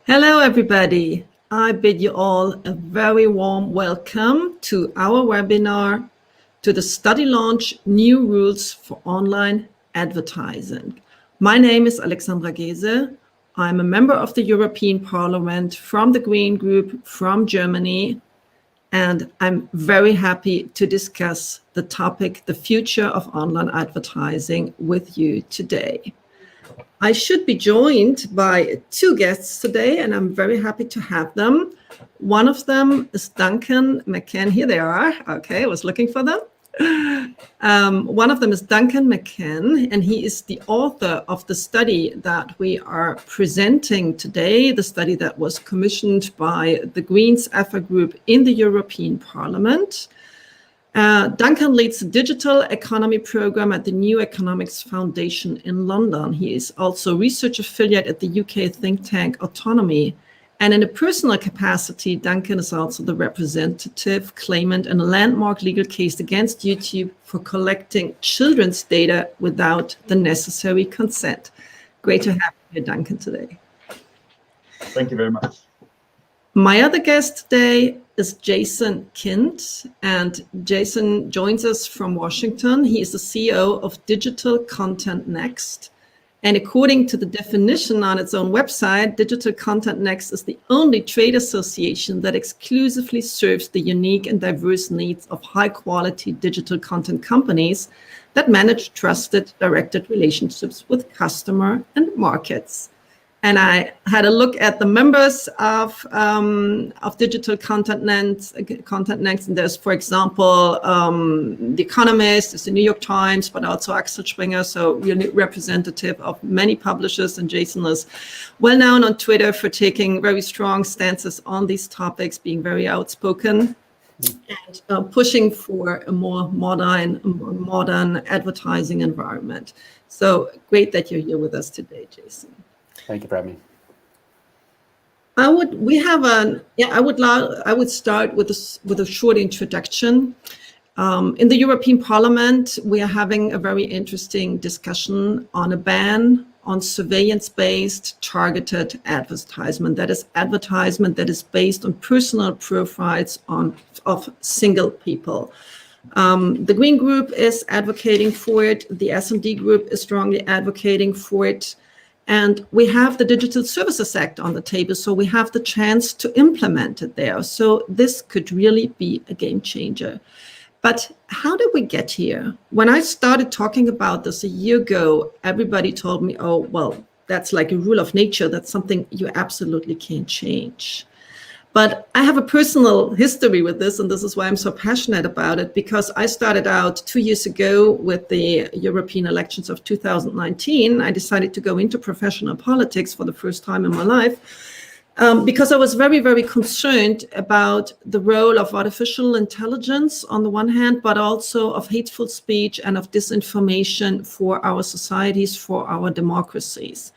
Hello, everybody. I bid you all a very warm welcome to our webinar to the study launch New Rules for Online Advertising. My name is Alexandra Geese. I'm a member of the European Parliament from the Green Group from Germany, and I'm very happy to discuss the topic, the future of online advertising, with you today. I should be joined by two guests today, and I'm very happy to have them. One of them is Duncan, McCann. Here they are. Okay, I was looking for them. One of them is Duncan, McCann, and he is the author of the study that we are presenting today, the study that was commissioned by the Greens EFA group in the European Parliament. Duncan leads the digital economy program at the New Economics Foundation in London. He is also research affiliate at the UK think tank Autonomy. And in a personal capacity, Duncan is also the representative claimant in a landmark legal case against YouTube for collecting children's data without the necessary consent. Great to have you here, Duncan, today. Thank you very much. My other guest today is Jason Kint, and Jason joins us from Washington. He is the CEO of Digital Content Next. And according to the definition on its own website, Digital Content Next is the only trade association that exclusively serves the unique and diverse needs of high-quality digital content companies that manage trusted, directed relationships with customer and markets. And I had a look at the members of Digital Content Next, and there's, for example, The Economist, there's the New York Times, but also Axel Springer, so really representative of many publishers. And Jason is well known on Twitter for taking very strong stances on these topics, being very outspoken, and pushing for a more modern advertising environment. So great that you're here with us today, Jason. Thank you for having me. I would start with a short introduction. In the European Parliament, we are having a very interesting discussion on a ban on surveillance-based targeted advertisement. That is advertisement that is based on personal profiles of single people. The Green Group is advocating for it. The S&D Group is strongly advocating for it. And we have the Digital Services Act on the table, so we have the chance to implement it there. So this could really be a game changer. But how did we get here? When I started talking about this a year ago, everybody told me, oh, well, that's like a rule of nature. That's something you absolutely can't change. But I have a personal history with this, and this is why I'm so passionate about it, because I started out 2 years ago with the European elections of 2019. I decided to go into professional politics for the first time in my life because I was very, very concerned about the role of artificial intelligence on the one hand, but also of hateful speech and of disinformation for our societies, for our democracies.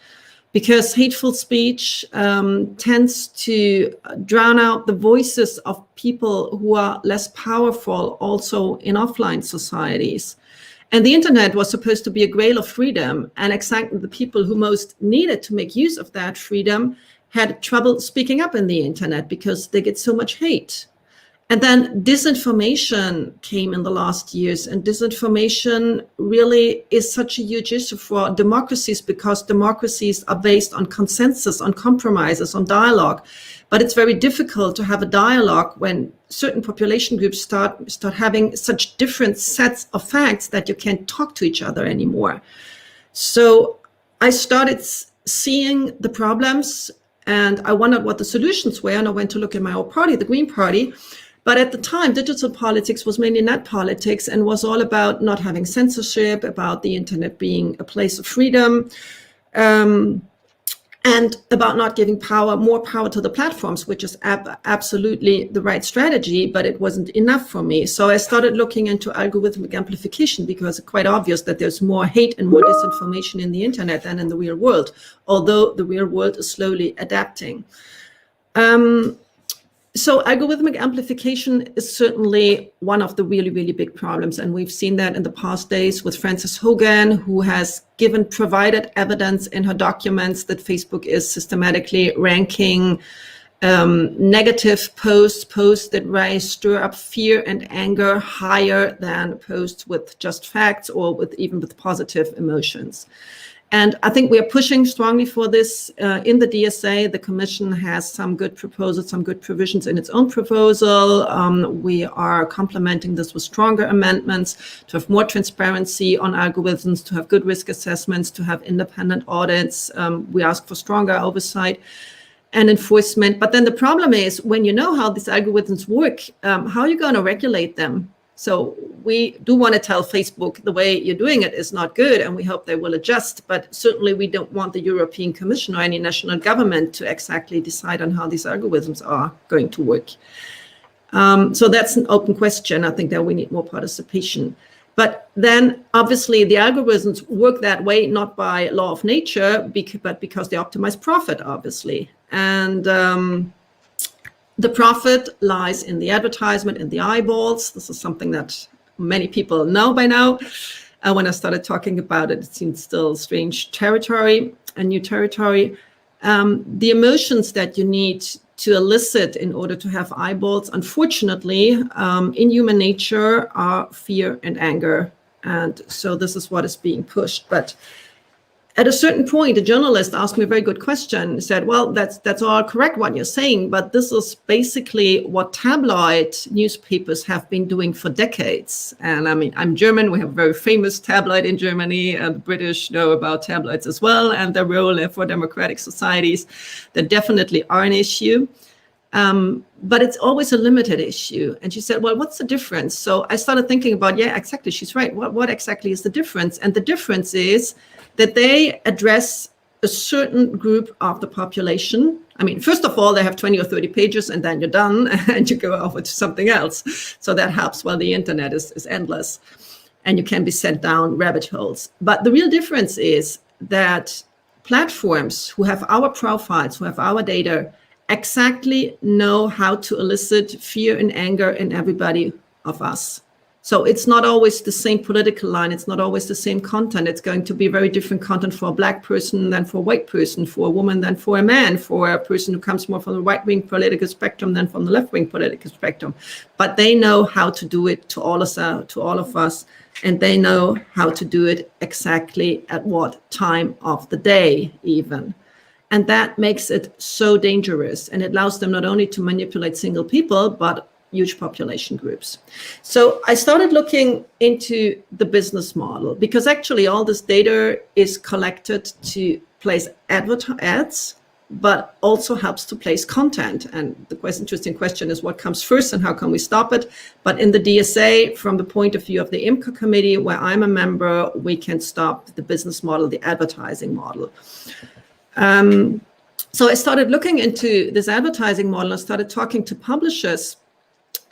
Because hateful speech tends to drown out the voices of people who are less powerful also in offline societies. And the internet was supposed to be a grail of freedom, and exactly the people who most needed to make use of that freedom had trouble speaking up in the internet because they get so much hate. And then disinformation came in the last years, and disinformation really is such a huge issue for democracies because democracies are based on consensus, on compromises, on dialogue. But it's very difficult to have a dialogue when certain population groups start having such different sets of facts that you can't talk to each other anymore. So I started seeing the problems, and I wondered what the solutions were, and I went to look at my old party, the Green Party. But at the time, digital politics was mainly net politics and was all about not having censorship, about the internet being a place of freedom, and about not giving more power to the platforms, which is absolutely the right strategy, but it wasn't enough for me. So I started looking into algorithmic amplification because it's quite obvious that there's more hate and more disinformation in the internet than in the real world, although the real world is slowly adapting. So algorithmic amplification is certainly one of the really, really big problems. And we've seen that in the past days with Frances Hogan, who has provided evidence in her documents that Facebook is systematically ranking negative posts that stir up fear and anger higher than posts with just facts or even with positive emotions. And I think we are pushing strongly for this in the DSA. The Commission has some good proposals, some good provisions in its own proposal. We are complementing this with stronger amendments to have more transparency on algorithms, to have good risk assessments, to have independent audits. We ask for stronger oversight and enforcement. But then the problem is, when you know how these algorithms work, how are you going to regulate them? So we do want to tell Facebook the way you're doing it is not good, and we hope they will adjust. But certainly we don't want the European Commission or any national government to exactly decide on how these algorithms are going to work. So that's an open question. I think that we need more participation. But then obviously the algorithms work that way, not by law of nature, but because they optimize profit, obviously. And the profit lies in the advertisement, in the eyeballs. This is something that many people know by now. When I started talking about it, it seemed still strange territory, a new territory. The emotions that you need to elicit in order to have eyeballs, unfortunately, in human nature are fear and anger. And so this is what is being pushed. But at a certain point, a journalist asked me a very good question. He said, well, that's all correct what you're saying, but this is basically what tabloid newspapers have been doing for decades. And I mean, I'm German. We have a very famous tabloid in Germany, and the British know about tabloids as well and their role for democratic societies. They definitely are an issue. But it's always a limited issue. And she said, well, what's the difference? So I started thinking about, yeah, exactly. She's right. What exactly is the difference? And the difference is that they address a certain group of the population. I mean, first of all, they have 20 or 30 pages and then you're done and you go over to something else. So that helps while the internet is endless and you can be sent down rabbit holes. But the real difference is that platforms who have our profiles, who have our data, exactly know how to elicit fear and anger in everybody of us. So it's not always the same political line. It's not always the same content. It's going to be very different content for a Black person than for a white person, for a woman than for a man, for a person who comes more from the right-wing political spectrum than from the left-wing political spectrum. But they know how to do it to all of us, and they know how to do it exactly at what time of the day even. And that makes it so dangerous, and it allows them not only to manipulate single people, but huge population groups. So I started looking into the business model, because actually all this data is collected to place ads, but also helps to place content. And the interesting question is what comes first and how can we stop it? But in the DSA, from the point of view of the IMCO committee, where I'm a member, we can stop the business model, the advertising model. So I started looking into this advertising model. I started talking to publishers,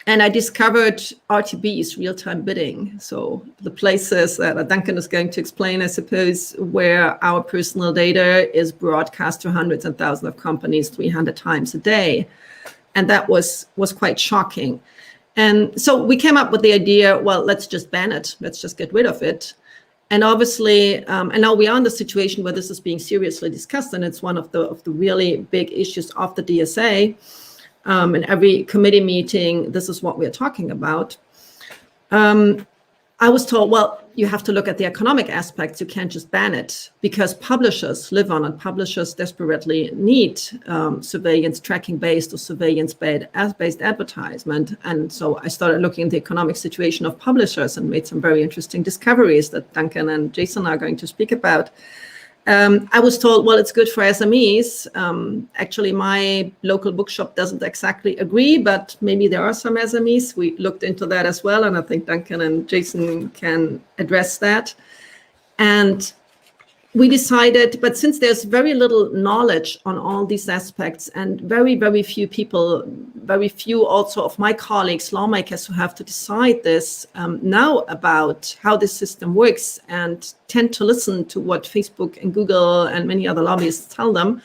and I discovered RTBs, real-time bidding. So the places that Duncan is going to explain, I suppose, where our personal data is broadcast to hundreds and thousands of companies 300 times a day. And that was quite shocking. And so we came up with the idea, well, let's just ban it. Let's just get rid of it. And obviously, and now we are in the situation where this is being seriously discussed, and it's one of the really big issues of the DSA. In every committee meeting, this is what we're talking about. I was told, well, you have to look at the economic aspects. You can't just ban it, because publishers live on it. Publishers desperately need surveillance tracking-based or surveillance-based advertisement. And so I started looking at the economic situation of publishers and made some very interesting discoveries that Duncan and Jason are going to speak about. I was told, well, it's good for SMEs. Actually, my local bookshop doesn't exactly agree, but maybe there are some SMEs. We looked into that as well, and I think Duncan and Jason can address that. And we decided, but since there's very little knowledge on all these aspects, and very, very few people, very few also of my colleagues, lawmakers who have to decide this, know about how this system works and tend to listen to what Facebook and Google and many other lobbyists tell them,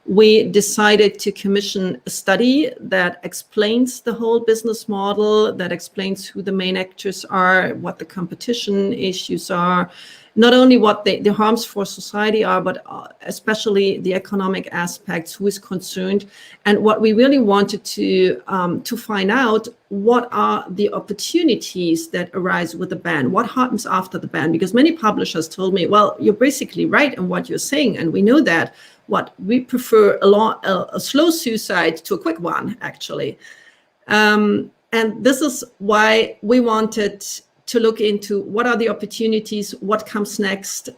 we decided to commission a study that explains the whole business model, that explains who the main actors are, what the competition issues are, not only what the harms for society are, but especially the economic aspects, who is concerned. And what we really wanted to find out, what are the opportunities that arise with the ban? What happens after the ban? Because many publishers told me, well, you're basically right in what you're saying, and we know that. What we prefer a slow suicide to a quick one, actually. And this is why we wanted to look into what are the opportunities, what comes next,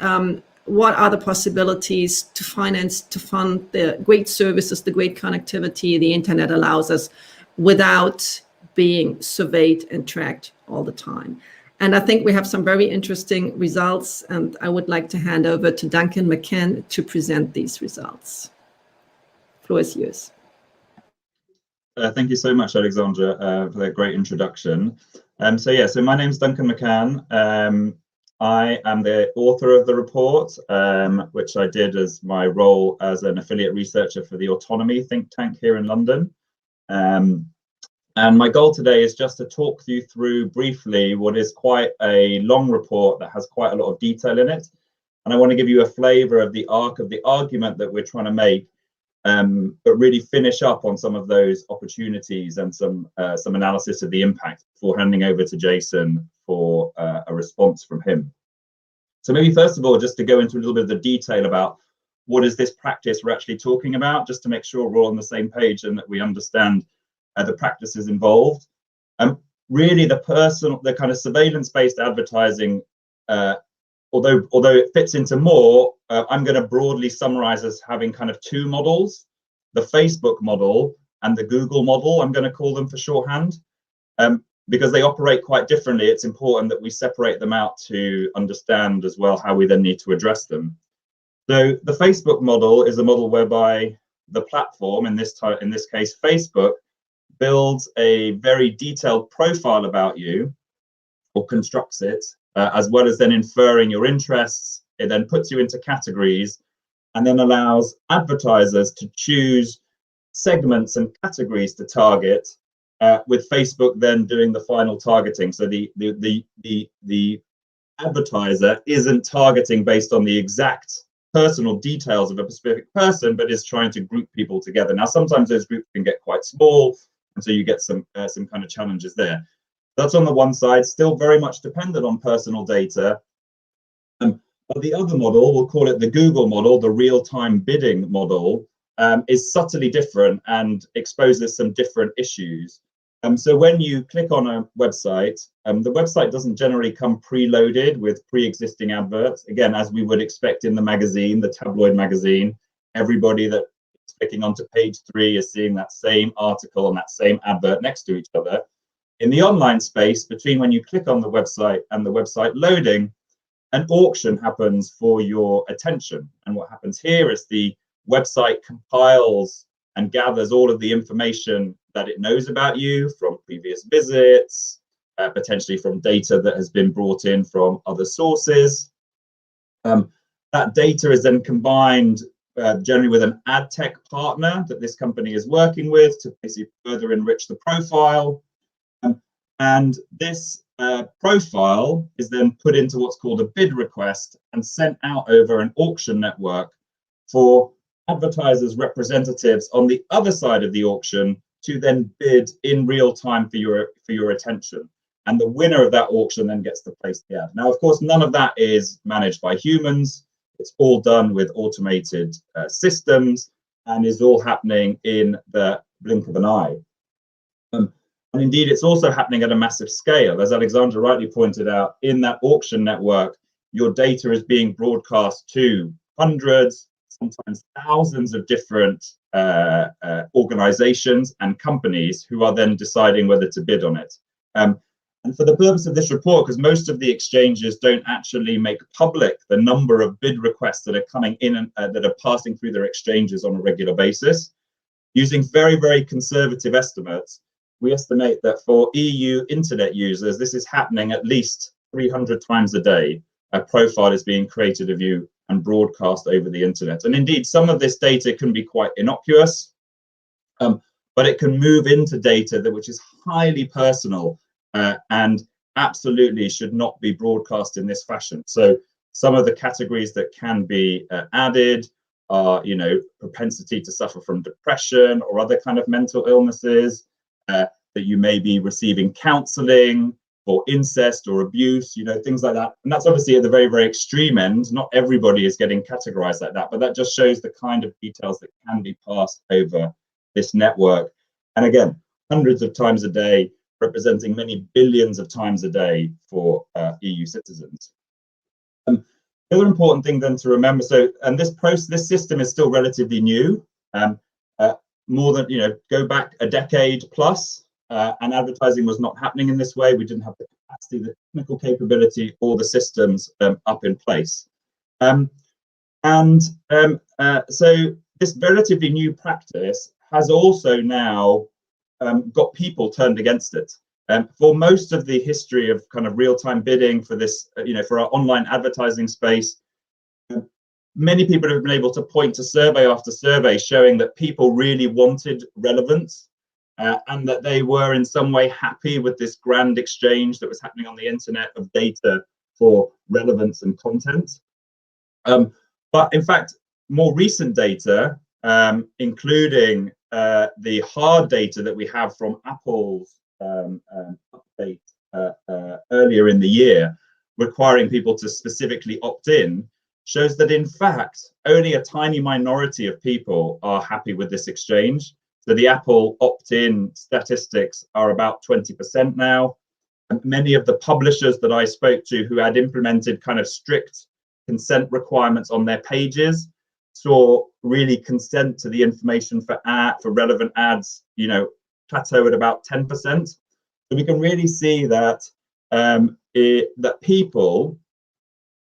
what are the possibilities to finance, to fund the great services, the great connectivity the internet allows us without being surveyed and tracked all the time. And I think we have some very interesting results, and I would like to hand over to Duncan McCann to present these results. The floor is yours. Thank you so much, Alexandra, for that great introduction. So my name's Duncan McCann. I am the author of the report, which I did as my role as an affiliate researcher for the Autonomy think tank here in London. And my goal today is just to talk you through briefly what is quite a long report that has quite a lot of detail in it. And I want to give you a flavour of the arc of the argument that we're trying to make, but really finish up on some of those opportunities and some analysis of the impact before handing over to Jason for a response from him. So maybe first of all, just to go into a little bit of the detail about what is this practice we're actually talking about, just to make sure we're all on the same page and that we understand the practices involved. Really, the kind of surveillance-based advertising, although it fits into more, I'm going to broadly summarize as having kind of two models: the Facebook model and the Google model. I'm going to call them for shorthand, because they operate quite differently. It's important that we separate them out to understand as well how we then need to address them. So the Facebook model is a model whereby the platform, in this case Facebook, builds a very detailed profile about you, or constructs it, as well as then inferring your interests. It then puts you into categories and then allows advertisers to choose segments and categories to target, with Facebook then doing the final targeting. So the advertiser isn't targeting based on the exact personal details of a specific person, but is trying to group people together. Now, sometimes those groups can get quite small, and so you get some kind of challenges there. That's on the one side, still very much dependent on personal data. But the other model, we'll call it the Google model, the real-time bidding model, is subtly different and exposes some different issues. So when you click on a website, the website doesn't generally come preloaded with pre-existing adverts. Again, as we would expect in the magazine, the tabloid magazine, everybody that is clicking onto page 3 is seeing that same article and that same advert next to each other. In the online space, between when you click on the website and the website loading, an auction happens for your attention. And what happens here is the website compiles and gathers all of the information that it knows about you from previous visits, potentially from data that has been brought in from other sources. That data is then combined generally with an ad tech partner that this company is working with to basically further enrich the profile. And this profile is then put into what's called a bid request and sent out over an auction network for advertisers' representatives on the other side of the auction to then bid in real time for your attention. And the winner of that auction then gets to place the ad. Now, of course, none of that is managed by humans. It's all done with automated systems and is all happening in the blink of an eye. And indeed, it's also happening at a massive scale. As Alexandra rightly pointed out, in that auction network, your data is being broadcast to hundreds, sometimes thousands of different organizations and companies who are then deciding whether to bid on it. And for the purpose of this report, because most of the exchanges don't actually make public the number of bid requests that are coming in and that are passing through their exchanges on a regular basis, using very, very conservative estimates, we estimate that for EU internet users, this is happening at least 300 times a day. A profile is being created of you and broadcast over the internet. And indeed, some of this data can be quite innocuous, but it can move into data which is highly personal and absolutely should not be broadcast in this fashion. So some of the categories that can be added are, you know, propensity to suffer from depression or other kind of mental illnesses, that you may be receiving counselling for incest or abuse, you know, things like that. And that's obviously at the very, very extreme end. Not everybody is getting categorized like that, but that just shows the kind of details that can be passed over this network. And again, hundreds of times a day, representing many billions of times a day for EU citizens. The other important thing then to remember, and this system is still relatively new, more than, you know, go back a decade plus, and advertising was not happening in this way. We didn't have the capacity, the technical capability, or the systems up in place. So this relatively new practice has also now got people turned against it. For most of the history of kind of real-time bidding for this, you know, for our online advertising space, many people have been able to point to survey after survey showing that people really wanted relevance, and that they were in some way happy with this grand exchange that was happening on the internet of data for relevance and content. But in fact, more recent data, including the hard data that we have from Apple's update earlier in the year, requiring people to specifically opt in, shows that in fact only a tiny minority of people are happy with this exchange. So the Apple opt-in statistics are about 20% now. And many of the publishers that I spoke to who had implemented kind of strict consent requirements on their pages saw really consent to the information for relevant ads, you know, plateau at about 10%. So we can really see that that people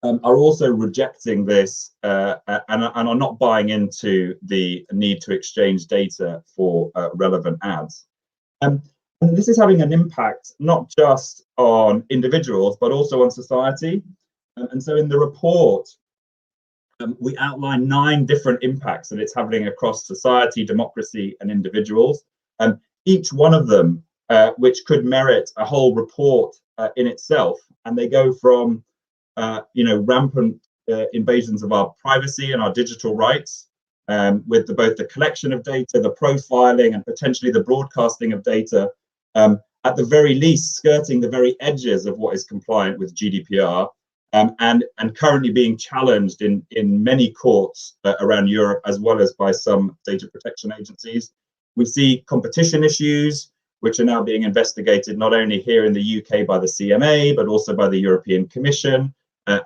are also rejecting this and are not buying into the need to exchange data for relevant ads. And this is having an impact not just on individuals, but also on society. And so in the report, we outline 9 different impacts that it's having across society, democracy, and individuals. Each one of them, which could merit a whole report in itself. And they go from you know, rampant invasions of our privacy and our digital rights, with both the collection of data, the profiling, and potentially the broadcasting of data, at the very least skirting the very edges of what is compliant with GDPR, and currently being challenged in many courts around Europe, as well as by some data protection agencies. We see competition issues, which are now being investigated not only here in the UK by the CMA, but also by the European Commission,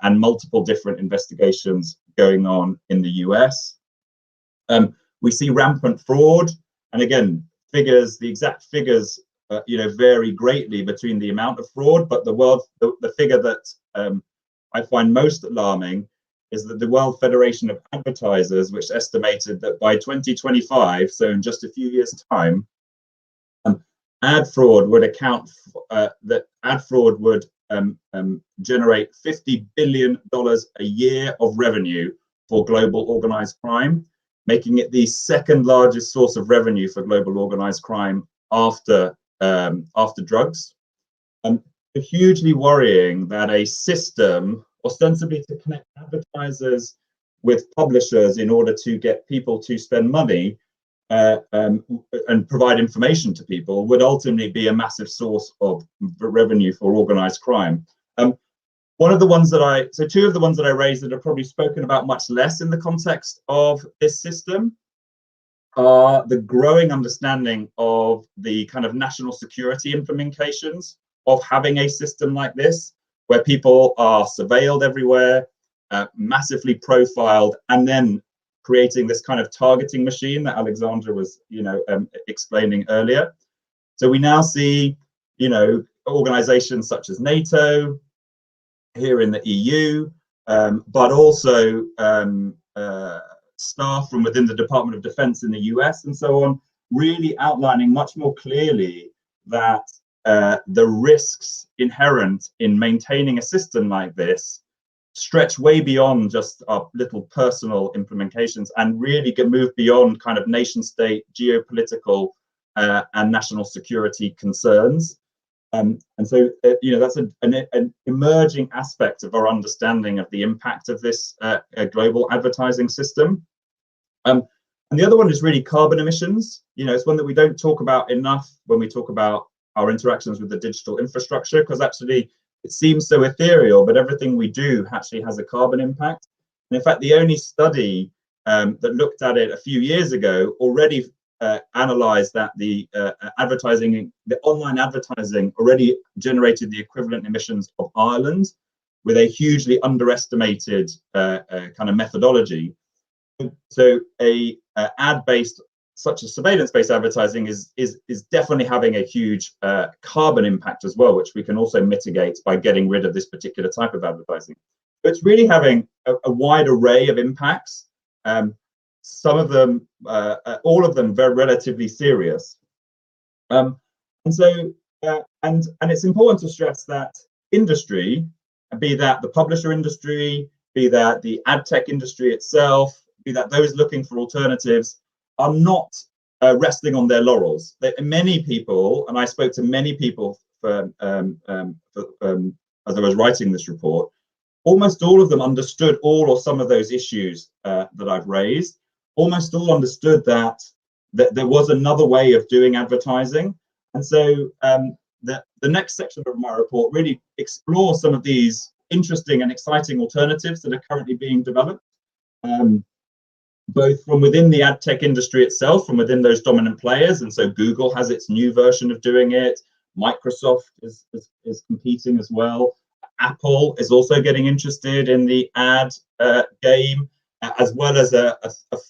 and multiple different investigations going on in the US. We see rampant fraud, and again, the exact figures, you know, vary greatly between the amount of fraud. But the figure that I find most alarming is that the World Federation of Advertisers, which estimated that by 2025, so in just a few years' time, ad fraud would generate $50 billion a year of revenue for global organized crime, making it the second largest source of revenue for global organized crime after drugs. It's hugely worrying that a system ostensibly to connect advertisers with publishers in order to get people to spend money and provide information to people would ultimately be a massive source of revenue for organized crime. Two of the ones that I raised that are probably spoken about much less in the context of this system are the growing understanding of the kind of national security implications of having a system like this, where people are surveilled everywhere, massively profiled, and then creating this kind of targeting machine that Alexandra was, you know, explaining earlier. So we now see, you know, organizations such as NATO here in the EU, but also staff from within the Department of Defense in the US and so on, really outlining much more clearly that the risks inherent in maintaining a system like this stretch way beyond just our little personal implementations and really move beyond kind of nation state, geopolitical and national security concerns. And so, that's an emerging aspect of our understanding of the impact of this global advertising system. And the other one is really carbon emissions. It's one that we don't talk about enough when we talk about our interactions with the digital infrastructure, because actually it seems so ethereal, but everything we do actually has a carbon impact. And in fact, the only study that looked at it a few years ago already analyzed that the online advertising already generated the equivalent emissions of Ireland with a hugely underestimated kind of methodology. So a ad-based, such as surveillance-based advertising is definitely having a huge carbon impact as well, which we can also mitigate by getting rid of this particular type of advertising. But it's really having a wide array of impacts. Some of them, all of them, very relatively serious. And it's important to stress that industry, be that the publisher industry, be that the ad tech industry itself, be that those looking for alternatives, are not resting on their laurels. Many people, and I spoke to many people as I was writing this report, almost all of them understood all or some of those issues that I've raised. Almost all understood that there was another way of doing advertising. And so the next section of my report really explores some of these interesting and exciting alternatives that are currently being developed, both from within the ad tech industry itself, from within those dominant players. And so Google has its new version of doing it. Microsoft is competing as well. Apple is also getting interested in the ad game, as well as a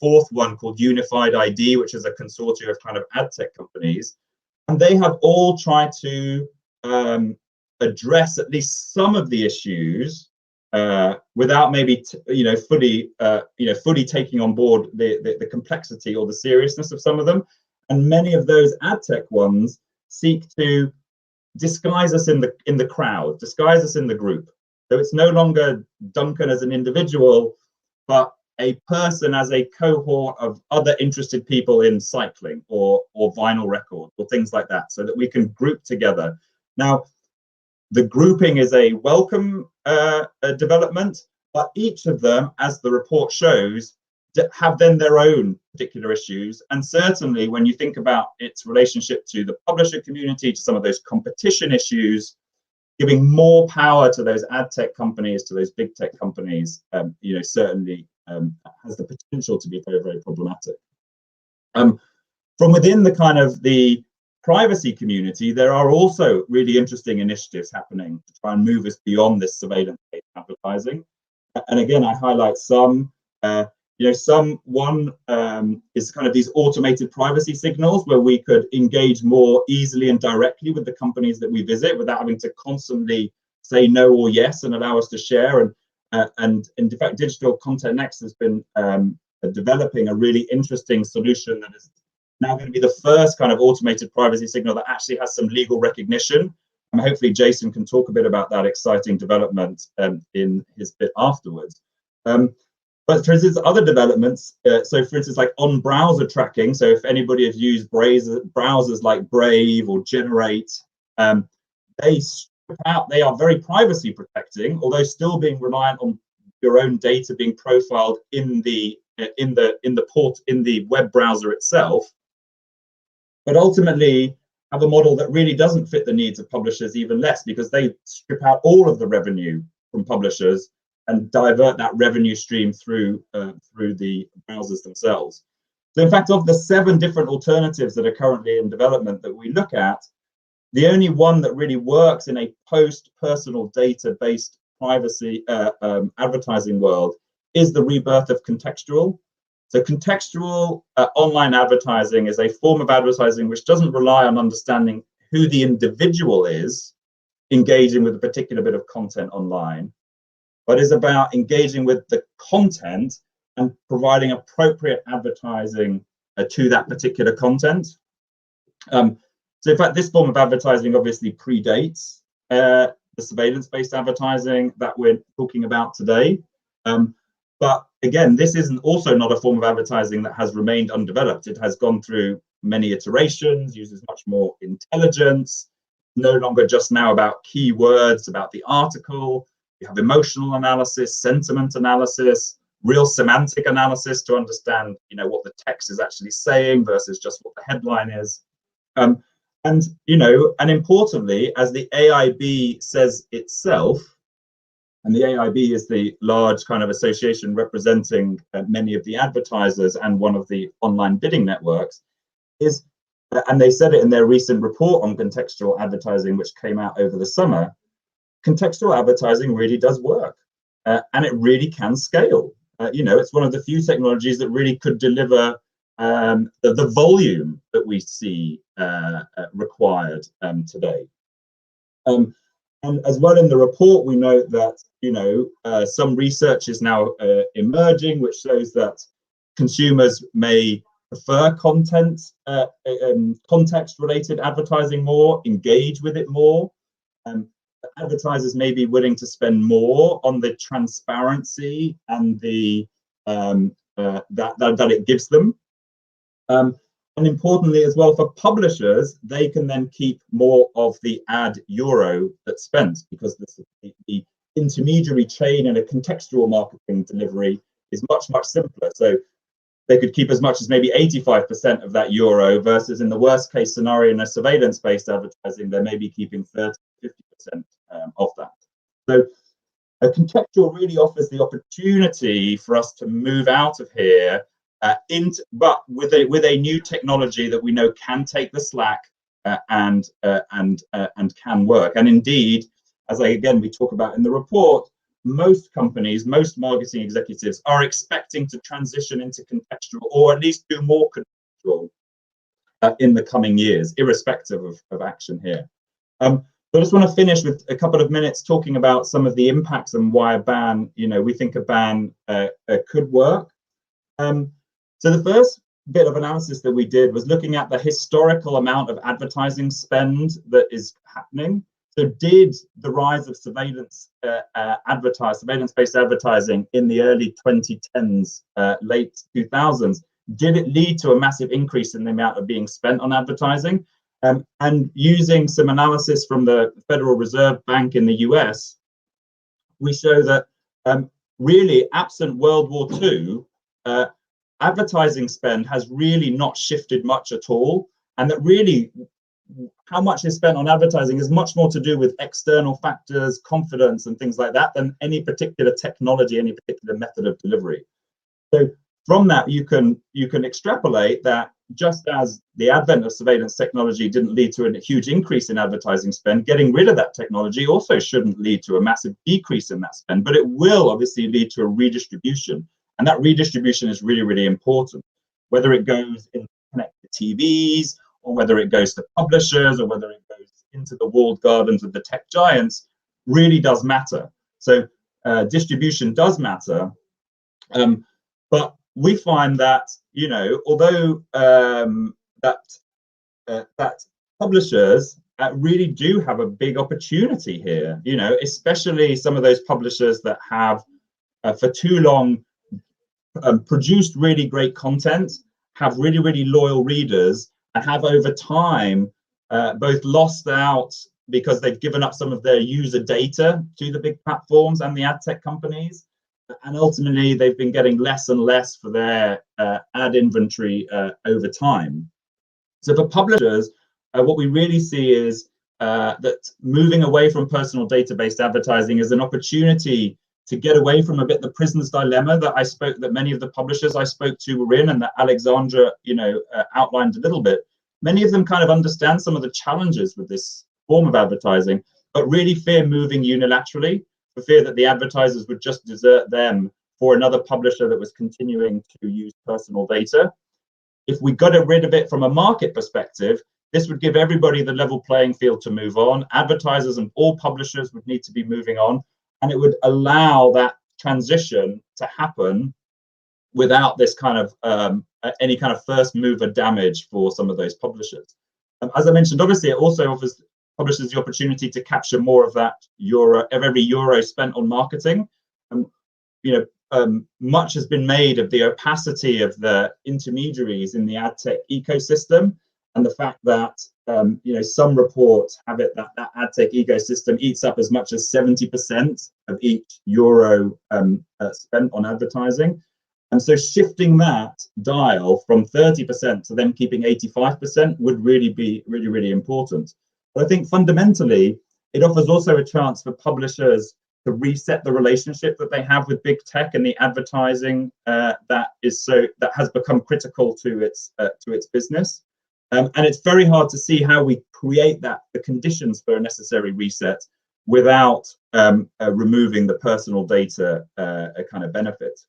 fourth one called Unified ID, which is a consortium of kind of ad tech companies. And they have all tried to address at least some of the issues without maybe fully taking on board the complexity or the seriousness of some of them. And many of those ad tech ones seek to disguise us in the crowd, disguise us in the group. So it's no longer Duncan as an individual, but a person as a cohort of other interested people in cycling or vinyl records or things like that, so that we can group together. Now, the grouping is a welcome development, but each of them, as the report shows, have then their own particular issues. And certainly when you think about its relationship to the publisher community, to some of those competition issues, giving more power to those ad tech companies, to those big tech companies, certainly has the potential to be very, very problematic. From within the kind of the privacy community, there are also really interesting initiatives happening to try and move us beyond this surveillance-based advertising. And again, I highlight some. One is kind of these automated privacy signals where we could engage more easily and directly with the companies that we visit without having to constantly say no or yes and allow us to share. And in fact, Digital Content Next has been developing a really interesting solution that is now going to be the first kind of automated privacy signal that actually has some legal recognition. And hopefully Jason can talk a bit about that exciting development in his bit afterwards. But for instance, other developments, so for instance, like on browser tracking, so if anybody has used browsers like Brave or Generate, they are very privacy protecting, although still being reliant on your own data being profiled in the web browser itself. But ultimately have a model that really doesn't fit the needs of publishers even less, because they strip out all of the revenue from publishers and divert that revenue stream through the browsers themselves. So in fact, of the 7 different alternatives that are currently in development that we look at, the only one that really works in a post-personal data-based privacy advertising world is the rebirth of contextual. So contextual online advertising is a form of advertising which doesn't rely on understanding who the individual is engaging with a particular bit of content online, but is about engaging with the content and providing appropriate advertising to that particular content. So in fact, this form of advertising obviously predates the surveillance-based advertising that we're talking about today. But again, this isn't also not a form of advertising that has remained undeveloped. It has gone through many iterations, uses much more intelligence, no longer just now about keywords, about the article. You have emotional analysis, sentiment analysis, real semantic analysis to understand, what the text is actually saying versus just what the headline is. And importantly, as the AIB says itself, and the AIB is the large kind of association representing many of the advertisers and one of the online bidding networks, and they said it in their recent report on contextual advertising, which came out over the summer, contextual advertising really does work, and it really can scale. It's one of the few technologies that really could deliver the volume that we see required today. And as well in the report, we note that, some research is now emerging, which shows that consumers may prefer context-related advertising more, engage with it more. Advertisers may be willing to spend more on the transparency and the that it gives them. And importantly as well, for publishers, they can then keep more of the ad euro that's spent, because the intermediary chain in a contextual marketing delivery is much, much simpler. So they could keep as much as maybe 85% of that euro, versus in the worst case scenario in a surveillance-based advertising, they may be keeping 30 to 50% of that. So a contextual really offers the opportunity for us to move out of here but with a new technology that we know can take the slack and can work. And indeed, as we talk about in the report, most companies, most marketing executives are expecting to transition into contextual, or at least do more contextual in the coming years, irrespective of action here. But I just want to finish with a couple of minutes talking about some of the impacts and why a ban, we think a ban could work. So the first bit of analysis that we did was looking at the historical amount of advertising spend that is happening. So did the rise of surveillance-based advertising in the early 2010s, late 2000s, did it lead to a massive increase in the amount of being spent on advertising? And using some analysis from the Federal Reserve Bank in the US, we show that really, absent World War II, advertising spend has really not shifted much at all, and that really how much is spent on advertising is much more to do with external factors, confidence and things like that, than any particular technology, any particular method of delivery. So from that, you can extrapolate that just as the advent of surveillance technology didn't lead to a huge increase in advertising spend, getting rid of that technology also shouldn't lead to a massive decrease in that spend, but it will obviously lead to a redistribution. And that redistribution is really, really important. Whether it goes into connected TVs, or whether it goes to publishers, or whether it goes into the walled gardens of the tech giants, really does matter. So distribution does matter. But we find that, although that publishers really do have a big opportunity here, especially some of those publishers that have for too long produced really great content, have really, really loyal readers, and have over time both lost out because they've given up some of their user data to the big platforms and the ad tech companies, and ultimately they've been getting less and less for their ad inventory over time. So for publishers, what we really see is that moving away from personal data-based advertising is an opportunity to get away from a bit the prisoner's dilemma that many of the publishers I spoke to were in, and that Alexandra, outlined a little bit. Many of them kind of understand some of the challenges with this form of advertising, but really fear moving unilaterally, for fear that the advertisers would just desert them for another publisher that was continuing to use personal data. If we got rid of it from a market perspective, this would give everybody the level playing field to move on. Advertisers and all publishers would need to be moving on, and it would allow that transition to happen without this kind of any kind of first mover damage for some of those publishers. As I mentioned, obviously it also offers publishers the opportunity to capture more of that every euro spent on marketing. Much has been made of the opacity of the intermediaries in the ad tech ecosystem, and the fact that some reports have it that ad tech ecosystem eats up as much as 70% of each euro spent on advertising. And so shifting that dial from 30% to them keeping 85% would really be really important. But I think fundamentally, it offers also a chance for publishers to reset the relationship that they have with big tech and the advertising that has become critical to its business. And it's very hard to see how we create the conditions for a necessary reset without removing the personal data kind of benefit.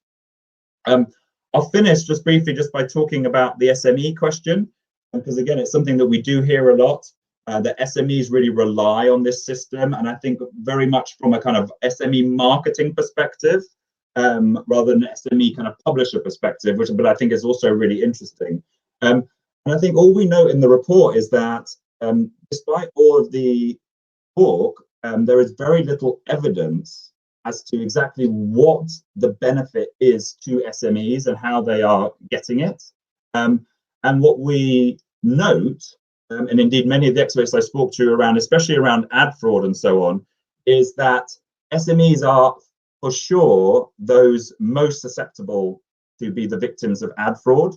I'll finish just briefly by talking about the SME question, because again, it's something that we do hear a lot. That SMEs really rely on this system, and I think very much from a kind of SME marketing perspective, rather than an SME kind of publisher perspective, but I think is also really interesting. And I think all we know in the report is that despite all of the talk, there is very little evidence as to exactly what the benefit is to SMEs and how they are getting it. And what we note, and indeed many of the experts I spoke to especially around ad fraud and so on, is that SMEs are for sure those most susceptible to be the victims of ad fraud.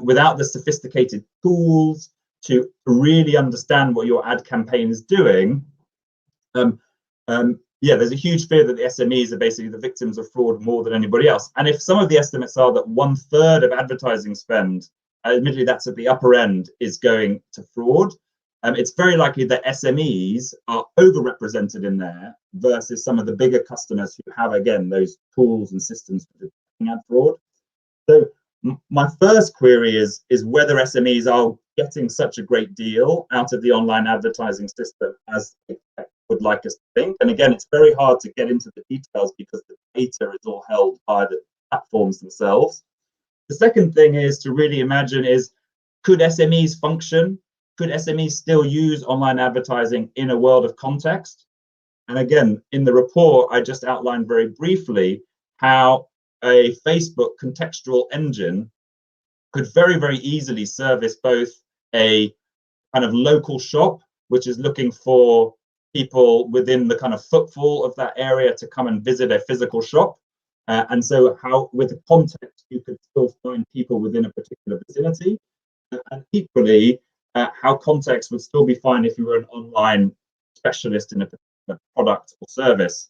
Without the sophisticated tools to really understand what your ad campaign is doing, there's a huge fear that the SMEs are basically the victims of fraud more than anybody else. And if some of the estimates are that 1/3 of advertising spend, admittedly that's at the upper end, is going to fraud, it's very likely that SMEs are overrepresented in there versus some of the bigger customers who have, again, those tools and systems for detecting ad fraud. So my first query is whether SMEs are getting such a great deal out of the online advertising system as they would like us to think. And again, it's very hard to get into the details because the data is all held by the platforms themselves. The second thing is to really imagine could SMEs function? Could SMEs still use online advertising in a world of context? And again, in the report, I just outlined very briefly how a Facebook contextual engine could very, very easily service both a kind of local shop, which is looking for people within the kind of footfall of that area to come and visit a physical shop. And so how, with the context, you could still find people within a particular vicinity. And equally, how context would still be fine if you were an online specialist in a particular product or service.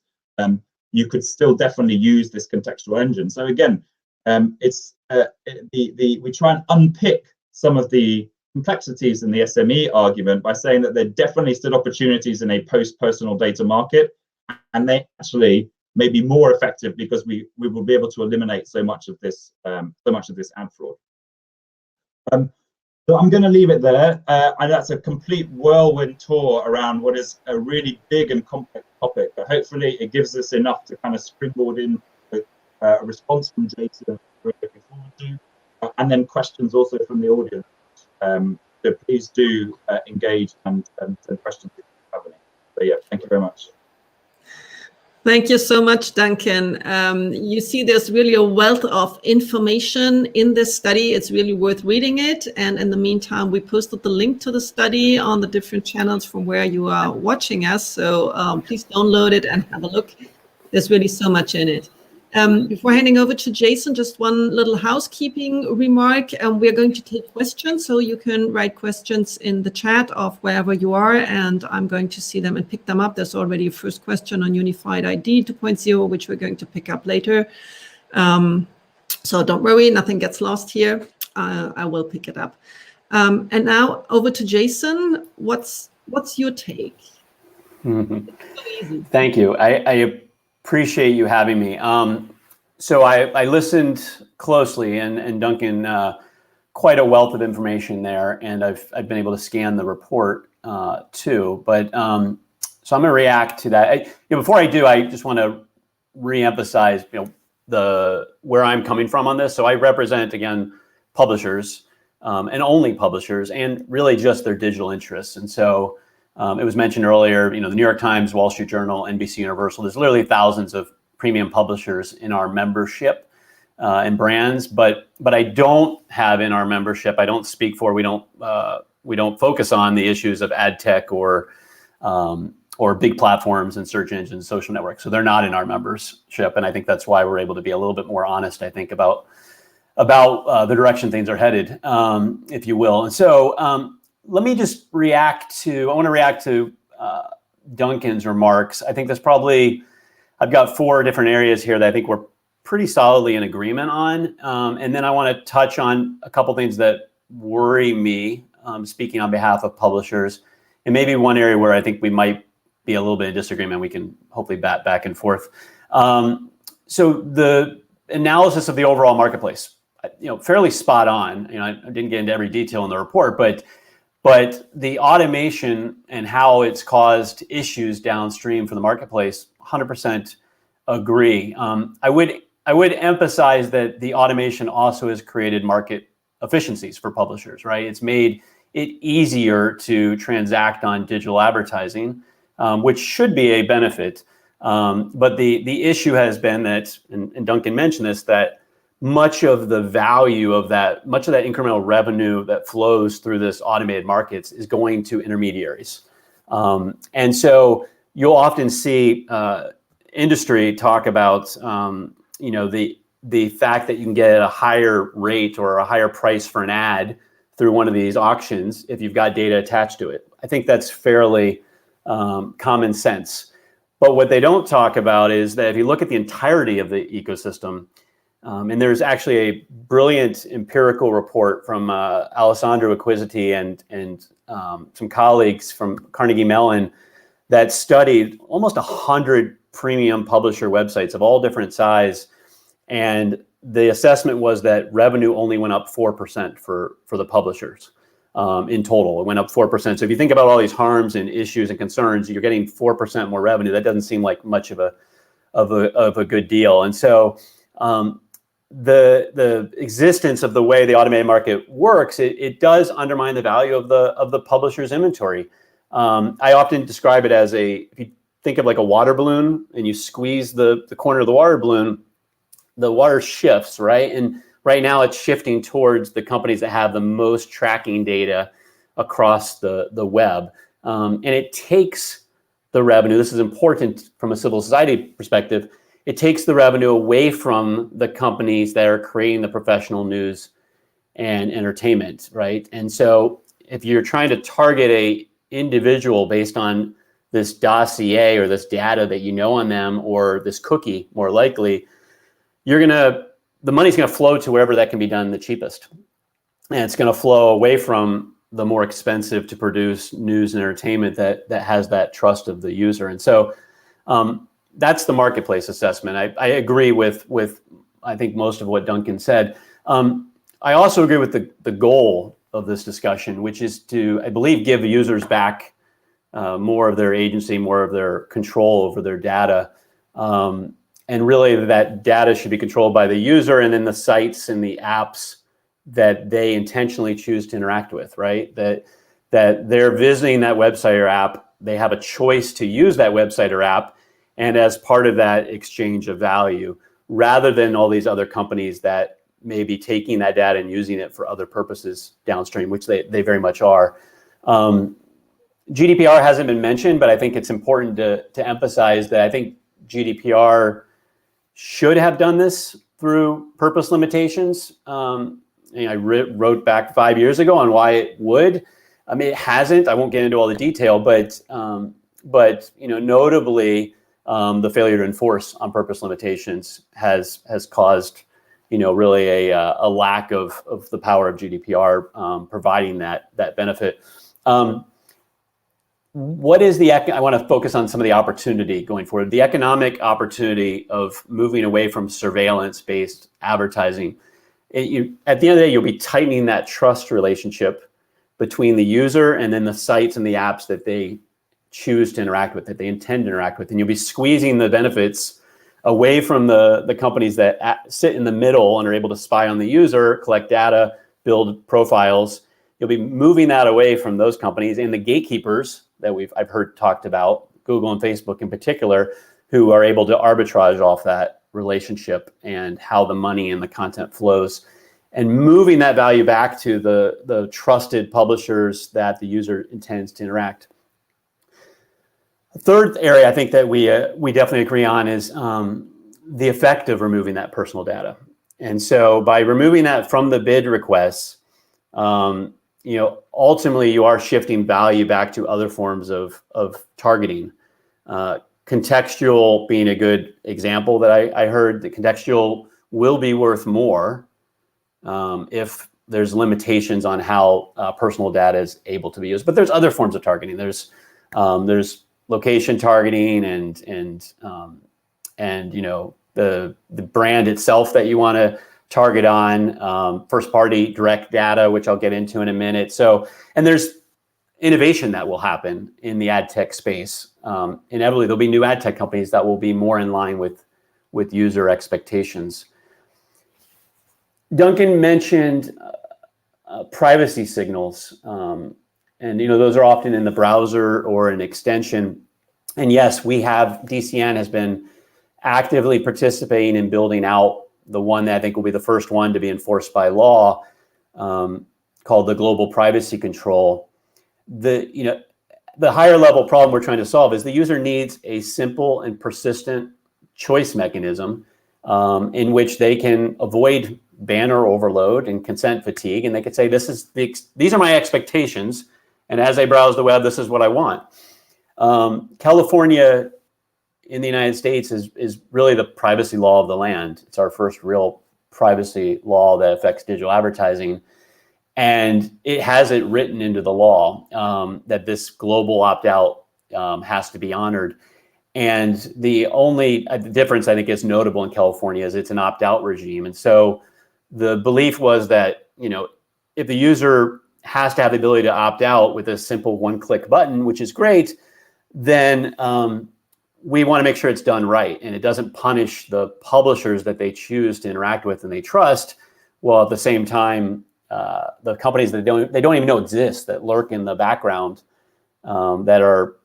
You could still definitely use this contextual engine. So again, we try and unpick some of the complexities in the SME argument by saying that there definitely still opportunities in a post-personal data market, and they actually may be more effective because we will be able to eliminate so much of this ad fraud. So I'm going to leave it there. And that's a complete whirlwind tour around what is a really big and complex topic, but hopefully it gives us enough to kind of springboard in with a response from Jason we're looking forward to, and then questions also from the audience. So please do engage and send questions if you have any. So yeah, thank you very much. Thank you so much, Duncan. You see, there's really a wealth of information in this study. It's really worth reading it. And in the meantime, we posted the link to the study on the different channels from where you are watching us. So please download it and have a look. There's really so much in it. Before handing over to Jason, just one little housekeeping remark. We're going to take questions, so you can write questions in the chat of wherever you are, and I'm going to see them and pick them up. There's already a first question on Unified ID 2.0, which we're going to pick up later. So don't worry, nothing gets lost here. I will pick it up. And now over to Jason. What's your take? Mm-hmm. Thank you. I appreciate you having me. So I listened closely, and Duncan, quite a wealth of information there, and I've been able to scan the report too. But so I'm going to react to that. Before I do, I just want to reemphasize, where I'm coming from on this. So I represent, again, publishers, and only publishers, and really just their digital interests. And so It was mentioned earlier, the New York Times, Wall Street Journal, NBC Universal. There's literally thousands of premium publishers in our membership and brands, but I don't have in our membership. I don't speak for. We don't focus on the issues of ad tech or big platforms and search engines, social networks. So they're not in our membership, and I think that's why we're able to be a little bit more honest, I think, about the direction things are headed, if you will. And so let me just I want to react to Duncan's remarks. I think I've got 4 different areas here that I think we're pretty solidly in agreement on. And then I want to touch on a couple things that worry me, speaking on behalf of publishers, and maybe one area where I think we might be a little bit in disagreement. We can hopefully bat back and forth. So the analysis of the overall marketplace, fairly spot on. I didn't get into every detail in the report, but the automation and how it's caused issues downstream for the marketplace, 100% agree. I would emphasize that the automation also has created market efficiencies for publishers, right? It's made it easier to transact on digital advertising, which should be a benefit. But the issue has been that, and Duncan mentioned this, that much of that incremental revenue that flows through this automated markets is going to intermediaries. And so you'll often see industry talk about the fact that you can get a higher rate or a higher price for an ad through one of these auctions if you've got data attached to it. I think that's fairly common sense. But what they don't talk about is that if you look at the entirety of the ecosystem, and there's actually a brilliant empirical report from Alessandra Geese and some colleagues from Carnegie Mellon that studied almost 100 premium publisher websites of all different size. And the assessment was that revenue only went up 4% for the publishers in total. It went up 4%. So if you think about all these harms and issues and concerns, you're getting 4% more revenue. That doesn't seem like much of a good deal. And so the existence of the way the automated market works, it does undermine the value of the publisher's inventory. I often describe it as if you think of like a water balloon and you squeeze the corner of the water balloon, the water shifts, right? And right now it's shifting towards the companies that have the most tracking data across the web. And it takes the revenue, this is important from a civil society perspective, it takes the revenue away from the companies that are creating the professional news and entertainment, right? And so if you're trying to target a individual based on this dossier or this data that you know on them, or this cookie, more likely, the money's gonna flow to wherever that can be done the cheapest. And it's gonna flow away from the more expensive to produce news and entertainment that has that trust of the user. And so that's the marketplace assessment. I agree with I think most of what Duncan said. I also agree with the goal of this discussion, which is to, I believe, give the users back more of their agency, more of their control over their data. And really that data should be controlled by the user and then the sites and the apps that they intentionally choose to interact with, right? That they're visiting that website or app, they have a choice to use that website or app, and as part of that exchange of value, rather than all these other companies that may be taking that data and using it for other purposes downstream, which they very much are. GDPR hasn't been mentioned, but I think it's important to emphasize that I think GDPR should have done this through purpose limitations. I wrote back 5 years ago on why it would. I mean, it hasn't. I won't get into all the detail, but notably, the failure to enforce on purpose limitations has caused, really a lack of the power of GDPR providing that benefit. I want to focus on some of the opportunity going forward. The economic opportunity of moving away from surveillance-based advertising. At the end of the day, you'll be tightening that trust relationship between the user and then the sites and the apps that they choose to interact with, that they intend to interact with. And you'll be squeezing the benefits away from the companies that sit in the middle and are able to spy on the user, collect data, build profiles. You'll be moving that away from those companies, and the gatekeepers, that I've heard talked about, Google and Facebook in particular, who are able to arbitrage off that relationship and how the money and the content flows, and moving that value back to the trusted publishers that the user intends to interact. The third area I think that we definitely agree on is the effect of removing that personal data. And so by removing that from the bid requests, ultimately you are shifting value back to other forms of targeting. Contextual being a good example that I heard. The contextual will be worth more if there's limitations on how personal data is able to be used. But there's other forms of targeting. There's location targeting and the brand itself that you want to target on, first party direct data, which I'll get into in a minute. So, and there's innovation that will happen in the ad tech space. Inevitably, there'll be new ad tech companies that will be more in line with user expectations. Duncan mentioned privacy signals, and those are often in the browser or an extension. And yes, DCN has been actively participating in building out the one that I think will be the first one to be enforced by law, called the Global Privacy Control. The higher level problem we're trying to solve is the user needs a simple and persistent choice mechanism in which they can avoid banner overload and consent fatigue, and they could say, these are my expectations, and as I browse the web, this is what I want. California in the United States is really the privacy law of the land. It's our first real privacy law that affects digital advertising. And it has it written into the law that this global opt-out has to be honored. And the only difference I think is notable in California is it's an opt-out regime. And so the belief was that, if the user has to have the ability to opt out with a simple one-click button, which is great, then we want to make sure it's done right and it doesn't punish the publishers that they choose to interact with and they trust, while at the same time, the companies that they don't even know exist, that lurk in the background, that are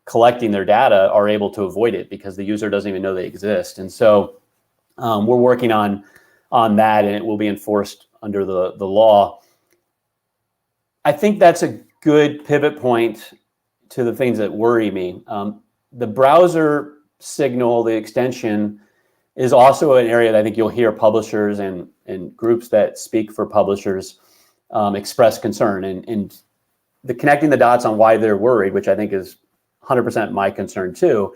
collecting their data, are able to avoid it because the user doesn't even know they exist. And so we're working on that, and it will be enforced under the law. I think that's a good pivot point to the things that worry me. The browser signal, the extension, is also an area that I think you'll hear publishers and groups that speak for publishers express concern. And the connecting the dots on why they're worried, which I think is 100% my concern too,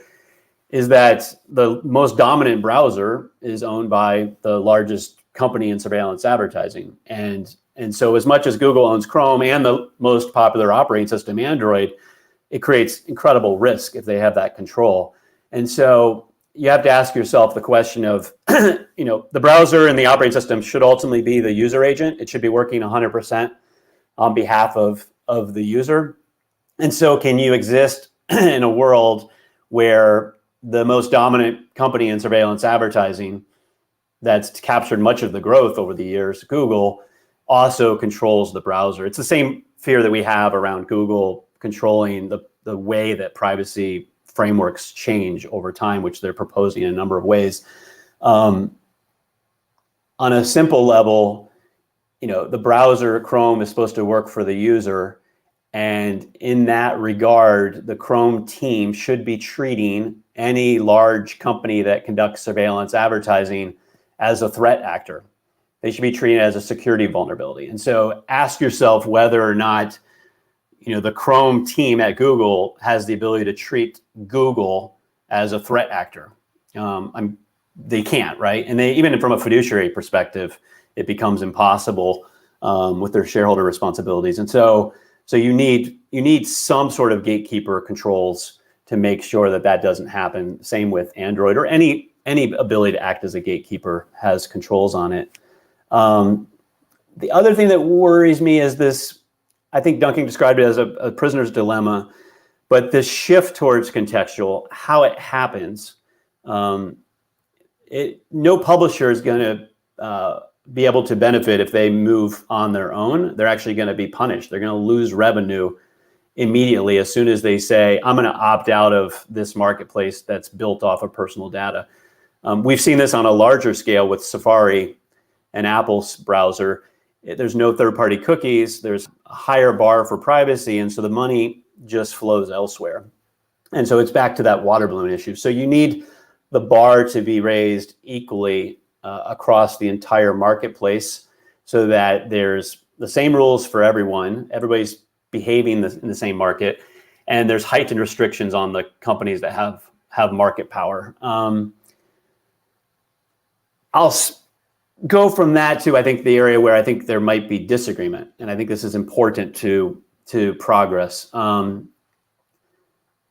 is that the most dominant browser is owned by the largest company in surveillance advertising. And so as much as Google owns Chrome and the most popular operating system, Android, it creates incredible risk if they have that control. And so you have to ask yourself the question of, the browser and the operating system should ultimately be the user agent. It should be working 100% on behalf of the user. And so can you exist in a world where the most dominant company in surveillance advertising that's captured much of the growth over the years, Google, also controls the browser? It's the same fear that we have around Google controlling the way that privacy frameworks change over time, which they're proposing in a number of ways. On a simple level, the browser, Chrome, is supposed to work for the user. And in that regard, the Chrome team should be treating any large company that conducts surveillance advertising as a threat actor. They should be treated as a security vulnerability. And so ask yourself whether or not the Chrome team at Google has the ability to treat Google as a threat actor. They can't, right? And even from a fiduciary perspective, it becomes impossible with their shareholder responsibilities. And so you need some sort of gatekeeper controls to make sure that doesn't happen. Same with Android, or any ability to act as a gatekeeper has controls on it. The other thing that worries me is this. I think Duncan described it as a prisoner's dilemma, but this shift towards contextual, how it happens, no publisher is going to be able to benefit if they move on their own. They're actually going to be punished. They're going to lose revenue immediately as soon as they say, I'm going to opt out of this marketplace that's built off of personal data. We've seen this on a larger scale with Safari and Apple's browser. There's no third-party cookies. There's a higher bar for privacy, and so the money just flows elsewhere. And so it's back to that water balloon issue. So you need the bar to be raised equally across the entire marketplace so that there's the same rules for everyone. Everybody's behaving in the same market, and there's heightened restrictions on the companies that have market power. I'll go from that to, I think, the area where I think there might be disagreement, and I think this is important to progress.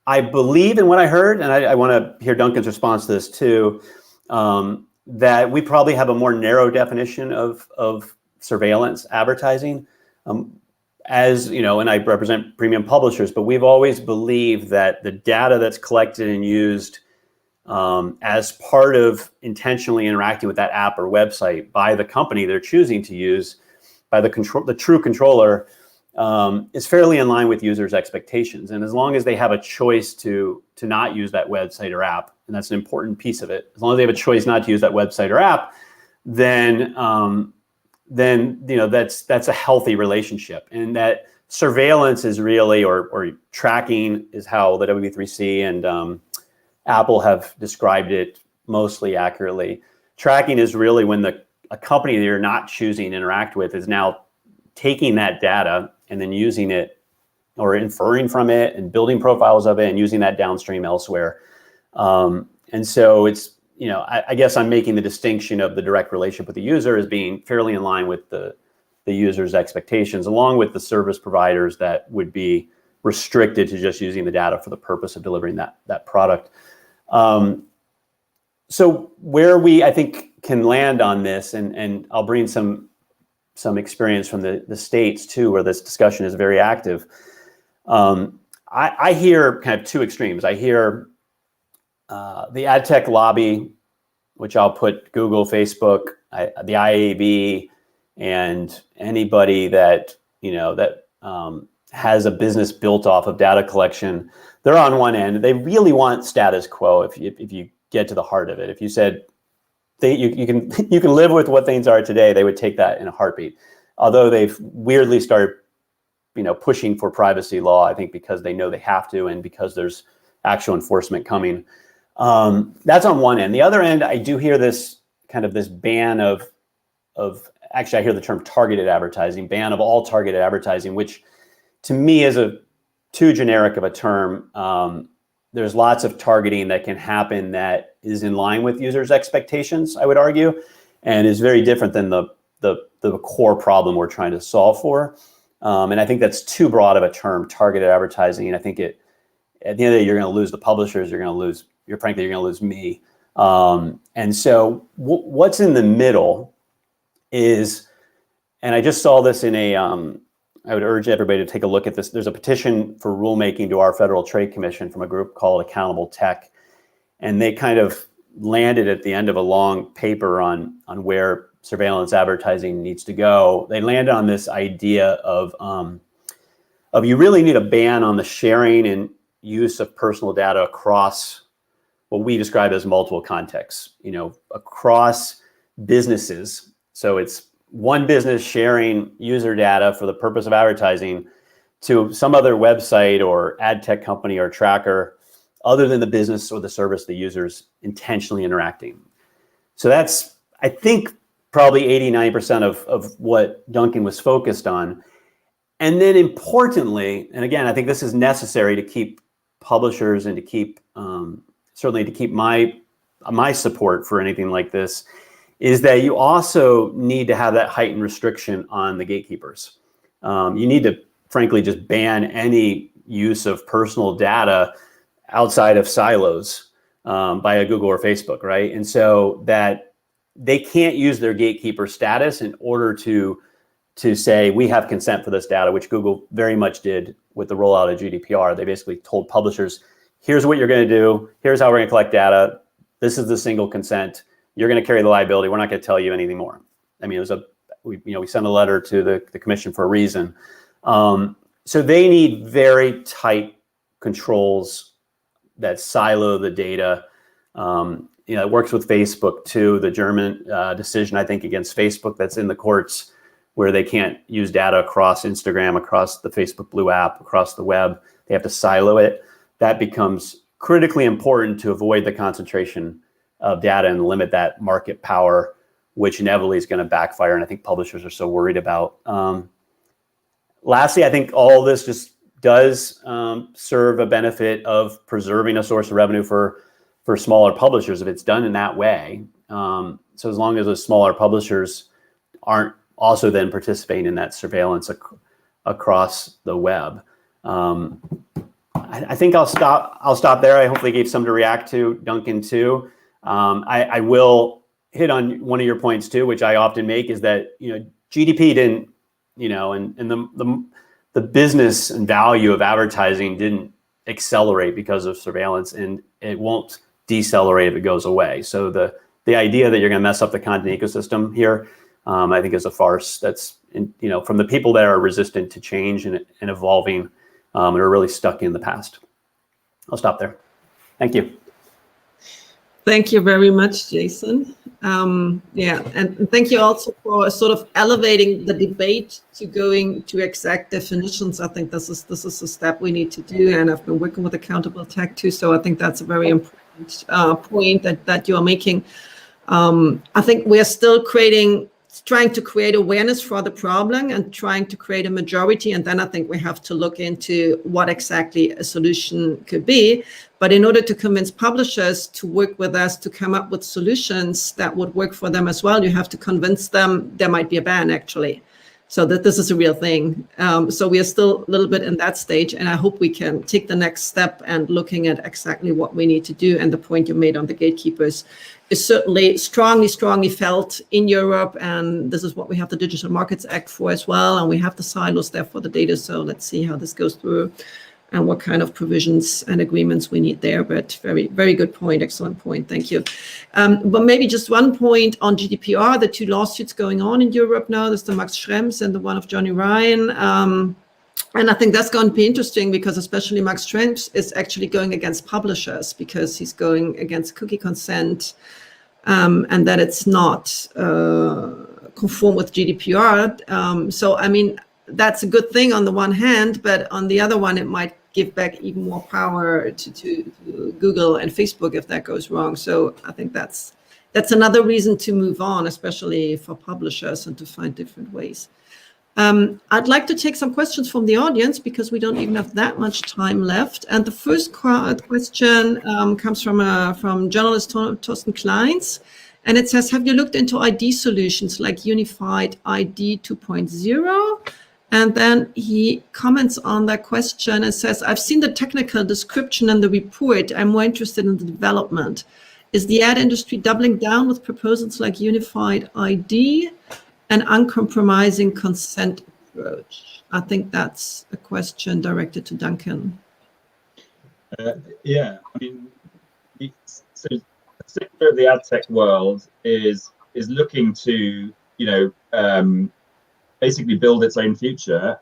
I believe in what I heard, and I want to hear Duncan's response to this too, that we probably have a more narrow definition of surveillance advertising. As you know, and I represent premium publishers, but we've always believed that the data that's collected and used as part of intentionally interacting with that app or website by the company they're choosing to use, by the true controller, is fairly in line with users' expectations. And as long as they have a choice to not use that website or app, and that's an important piece of it, as long as they have a choice not to use that website or app, then you know that's a healthy relationship. And that surveillance is really, or tracking is how the W3C and Apple have described it mostly accurately. Tracking is really when a company that you're not choosing to interact with is now taking that data and then using it or inferring from it and building profiles of it and using that downstream elsewhere. And so it's, you know, I guess I'm making the distinction of the direct relationship with the user as being fairly in line with the user's expectations, along with the service providers that would be restricted to just using the data for the purpose of delivering that product. So where we, I think, can land on this, and I'll bring some experience from the States too, where this discussion is very active. I hear kind of two extremes. I hear the ad tech lobby, which I'll put Google, Facebook, the IAB, and anybody that, you know, that has a business built off of data collection. They're on one end. They really want status quo. If you get to the heart of it, if you said you can live with what things are today, they would take that in a heartbeat. Although they've weirdly started, you know, pushing for privacy law, I think because they know they have to, and because there's actual enforcement coming. That's on one end. The other end, I do hear this kind of this ban of actually I hear the term targeted advertising, ban of all targeted advertising, which to me is too generic of a term. There's lots of targeting that can happen that is in line with users' expectations, I would argue, and is very different than the core problem we're trying to solve for. And I think that's too broad of a term, targeted advertising. And I think at the end of the day, you're going to lose the publishers. You're going to lose, frankly, you're going to lose me. And so what's in the middle is, and I just saw this in I would urge everybody to take a look at this. There's a petition for rulemaking to our Federal Trade Commission from a group called Accountable Tech. And they kind of landed at the end of a long paper on where surveillance advertising needs to go. They landed on this idea of you really need a ban on the sharing and use of personal data across what we describe as multiple contexts, you know, across businesses. So it's one business sharing user data for the purpose of advertising to some other website or ad tech company or tracker other than the business or the service the user's intentionally interacting. So that's, I think, probably 89% of what Duncan was focused on. And then importantly, and again, I think this is necessary to keep publishers and to keep, certainly to keep my support for anything like this, is that you also need to have that heightened restriction on the gatekeepers. You need to, frankly, just ban any use of personal data outside of silos by a Google or Facebook, right? And so that they can't use their gatekeeper status in order to say, we have consent for this data, which Google very much did with the rollout of GDPR. They basically told publishers, here's what you're going to do. Here's how we're going to collect data. This is the single consent. You're going to carry the liability. We're not going to tell you anything more. I mean, it was we sent a letter to the commission for a reason. so they need very tight controls that silo the data. It works with Facebook too. The German decision, I think, against Facebook that's in the courts, where they can't use data across Instagram, across the Facebook Blue app, across the web. They have to silo it. That becomes critically important to avoid the concentration of data and limit that market power, which inevitably is going to backfire. And I think publishers are so worried about. Lastly, I think all this just does serve a benefit of preserving a source of revenue for smaller publishers if it's done in that way. So as long as those smaller publishers aren't also then participating in that surveillance across the web. I think I'll stop there. I hopefully gave some to react to, Duncan too. I will hit on one of your points too, which I often make, is that GDP didn't, and the business and value of advertising didn't accelerate because of surveillance, and it won't decelerate if it goes away. So the idea that you're going to mess up the content ecosystem here, I think is a farce. That's from the people that are resistant to change and evolving, and are really stuck in the past. I'll stop there. Thank you. Thank you very much, Jason. Yeah, and thank you also for sort of elevating the debate to going to exact definitions. I think this is a step we need to do, and I've been working with Accountable Tech too, so I think that's a very important point that you are making. I think we are still trying to create awareness for the problem and trying to create a majority, and then I think we have to look into what exactly a solution could be. But in order to convince publishers to work with us to come up with solutions that would work for them as well, you have to convince them there might be a ban, actually, so that this is a real thing. So we are still a little bit in that stage, and I hope we can take the next step and looking at exactly what we need to do. And the point you made on the gatekeepers is certainly strongly felt in Europe, and this is what we have the Digital Markets Act for as well, and we have the silos there for the data. So let's see how this goes through and what kind of provisions and agreements we need there. But very, very good point, excellent point, thank you. But maybe just one point on GDPR, the two lawsuits going on in Europe now, there's the Max Schrems and the one of Johnny Ryan. And I think that's going to be interesting, because especially Max Schrems is actually going against publishers, because he's going against cookie consent, and that it's not conform with GDPR. So, I mean, that's a good thing on the one hand, but on the other one, it might give back even more power to Google and Facebook if that goes wrong. So I think that's another reason to move on, especially for publishers, and to find different ways. I'd like to take some questions from the audience, because we don't even have that much time left. And the first question comes from journalist Thorsten Kleins. And it says, have you looked into ID solutions like Unified ID 2.0? And then he comments on that question and says, I've seen the technical description in the report. I'm more interested in the development. Is the ad industry doubling down with proposals like Unified ID and uncompromising consent approach? I think that's a question directed to Duncan. Yeah, I mean, so the sector of the ad tech world is looking to, basically build its own future,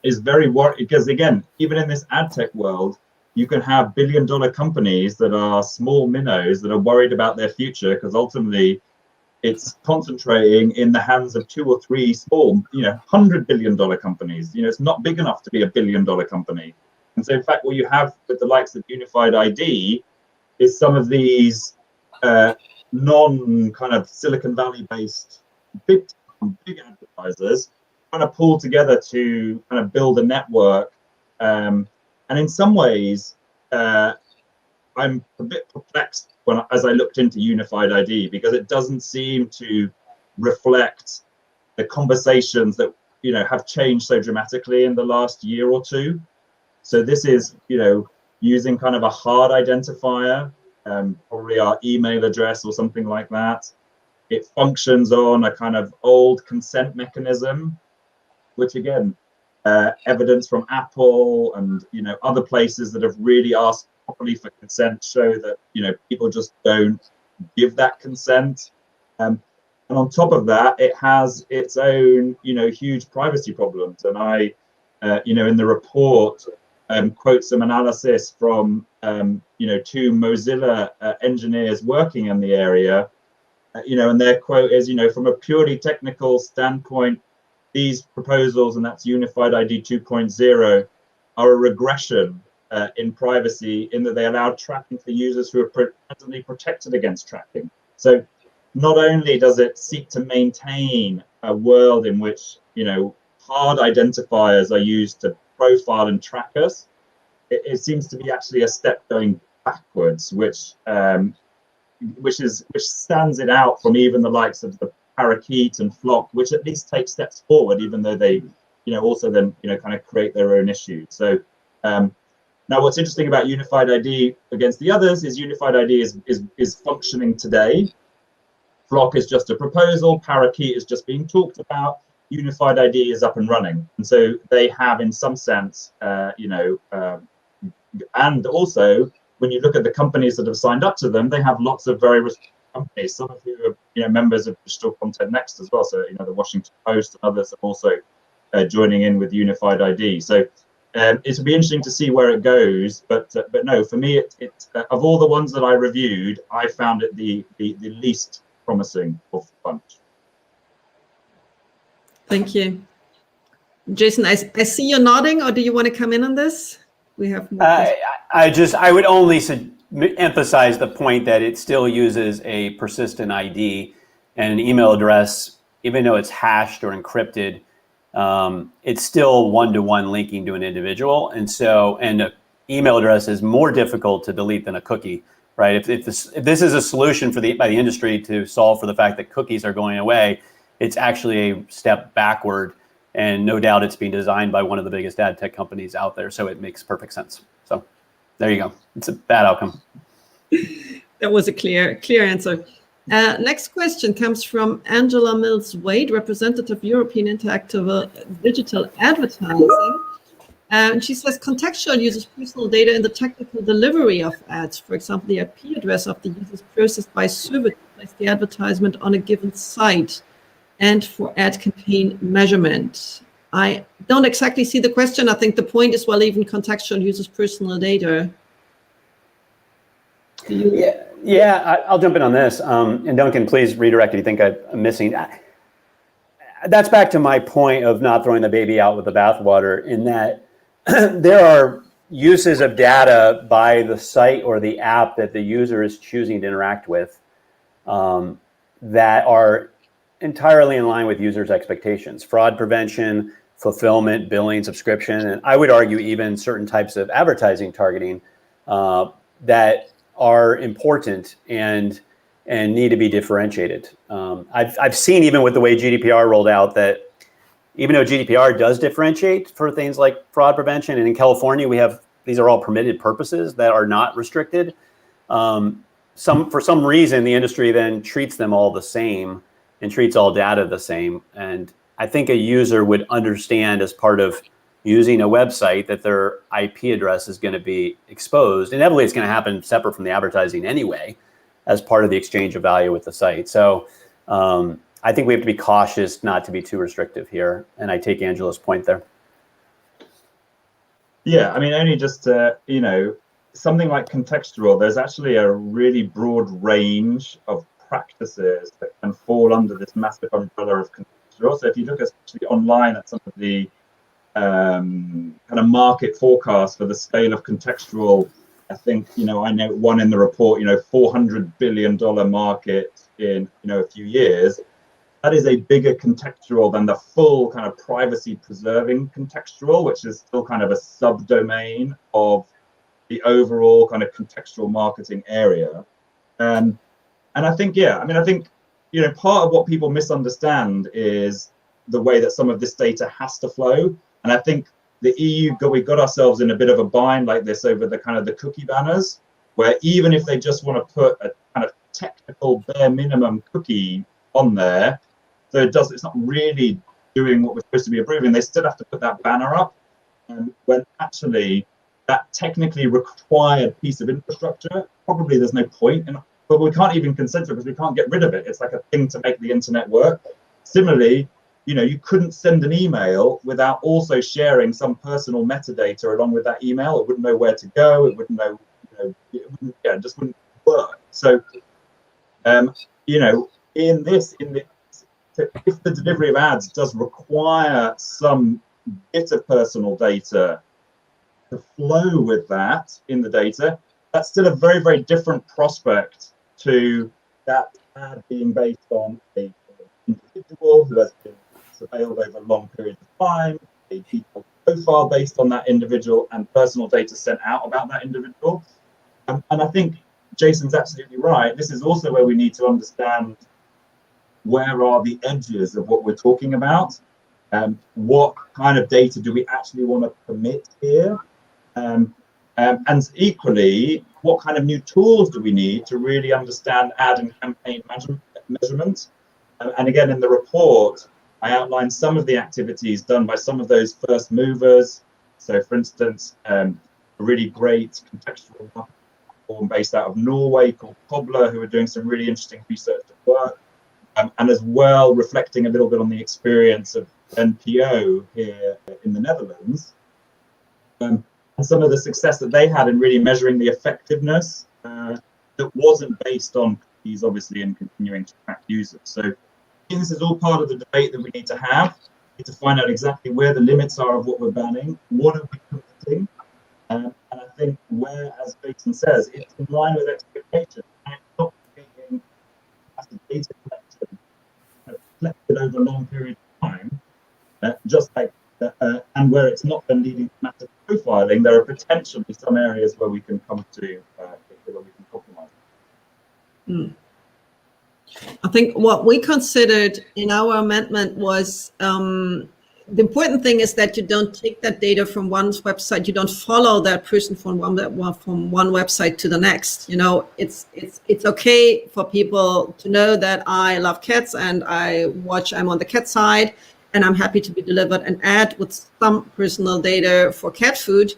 is very worried, because again, even in this ad tech world, you can have billion-dollar companies that are small minnows that are worried about their future, because ultimately it's concentrating in the hands of 2 or 3 small, $100 billion companies. It's not big enough to be a $1 billion company. And so in fact, what you have with the likes of Unified ID is some of these non kind of Silicon Valley based big advertisers trying to pull together to kind of build a network. And in some ways, I'm a bit perplexed as I looked into Unified ID, because it doesn't seem to reflect the conversations that have changed so dramatically in the last year or two. So this is using kind of a hard identifier, probably our email address or something like that. It functions on a kind of old consent mechanism, which again, evidence from Apple and other places that have really asked properly for consent show that people just don't give that consent. And on top of that, it has its own huge privacy problems. And I in the report, quotes some analysis from, two Mozilla engineers working in the area, and their quote is, from a purely technical standpoint, these proposals, and that's Unified ID 2.0, are a regression in privacy in that they allow tracking for users who are presently protected against tracking. So not only does it seek to maintain a world in which, hard identifiers are used to profile and track us, it seems to be actually a step going backwards, which stands it out from even the likes of the Parakeet and Flock, which at least take steps forward, even though they, also then, kind of create their own issues. So now what's interesting about Unified ID against the others is Unified ID is functioning today. Flock is just a proposal, Parakeet is just being talked about, Unified ID is up and running. And so they have, in some sense, and also when you look at the companies that have signed up to them, they have lots of very companies, some of who are members of Digital Content Next as well. So the Washington Post and others are also joining in with Unified ID. So it'll be interesting to see where it goes. But no, for me, it of all the ones that I reviewed, I found it the least promising of the bunch. Thank you, Jason. I see you nodding, or do you want to come in on this? We have more I would only emphasize the point that it still uses a persistent ID and an email address, even though it's hashed or encrypted. It's still one-to-one linking to an individual, and an email address is more difficult to delete than a cookie, right? If this is a solution by the industry to solve for the fact that cookies are going away, it's actually a step backward. And no doubt it's being designed by one of the biggest ad tech companies out there. So it makes perfect sense. So there you go. It's a bad outcome. That was a clear answer. Next question comes from Angela Mills-Wade, representative European Interactive Digital Advertising. And she says contextual uses personal data in the technical delivery of ads. For example, the IP address of the user is processed by server to place the advertisement on a given site, and for ad campaign measurement. I don't exactly see the question. I think the point is, well, even contextual uses personal data. I'll jump in on this. And Duncan, please redirect if you think I'm missing. That's back to my point of not throwing the baby out with the bathwater, in that there are uses of data by the site or the app that the user is choosing to interact with that are entirely in line with users' expectations. Fraud prevention, fulfillment, billing, subscription, and I would argue even certain types of advertising targeting that are important and need to be differentiated. I've seen, even with the way GDPR rolled out, that even though GDPR does differentiate for things like fraud prevention, and in California these are all permitted purposes that are not restricted, for some reason the industry then treats them all the same and treats all data the same. And I think a user would understand, as part of using a website, that their IP address is going to be exposed. Inevitably, it's going to happen separate from the advertising anyway, as part of the exchange of value with the site. So I think we have to be cautious not to be too restrictive here. And I take Angela's point there. Yeah, I mean, only just something like contextual, there's actually a really broad range of practices that can fall under this massive umbrella of contextual. So if you look especially online at some of the kind of market forecasts for the scale of contextual, I think, I know one in the report, $400 billion market in, a few years. That is a bigger contextual than the full kind of privacy preserving contextual, which is still kind of a subdomain of the overall kind of contextual marketing area. And I think, part of what people misunderstand is the way that some of this data has to flow. And I think the EU, we got ourselves in a bit of a bind like this over the kind of the cookie banners, where even if they just want to put a kind of technical bare minimum cookie on there, so it's not really doing what we're supposed to be approving, they still have to put that banner up. And when actually that technically required piece of infrastructure, probably there's no point in. But we can't even consent to it because we can't get rid of it. It's like a thing to make the internet work. Similarly, you know, you couldn't send an email without also sharing some personal metadata along with that email. It wouldn't know where to go. It wouldn't know, it just wouldn't work. So, you know, if the delivery of ads does require some bit of personal data to flow with that in the data, that's still a very, very different prospect to that ad being based on an individual who has been surveilled over a long period of time, a detailed profile based on that individual, and personal data sent out about that individual. And I think Jason's absolutely right. This is also where we need to understand where are the edges of what we're talking about. What kind of data do we actually want to permit here? And equally, what kind of new tools do we need to really understand ad and campaign measurement? And again, in the report, I outlined some of the activities done by some of those first movers. So, for instance, a really great contextual platform based out of Norway called Cobbler, who are doing some really interesting research at work, and as well reflecting a little bit on the experience of NPO here in the Netherlands, and some of the success that they had in really measuring the effectiveness that wasn't based on cookies, obviously, and continuing to track users. So I think this is all part of the debate that we need to have. We need to find out exactly where the limits are of what we're banning, what are we permitting, and I think where, as Jason says, it's in line with expectations. And it's not creating massive data collection collected over a long period of time, just like, and where it's not been leading to massive profiling, there are potentially some areas where we can come to, where we can compromise. I think what we considered in our amendment was the important thing is that you don't take that data from one website. You don't follow that person from one website to the next. You know, it's okay for people to know that I love cats and I'm on the cat side, and I'm happy to be delivered an ad with some personal data for cat food.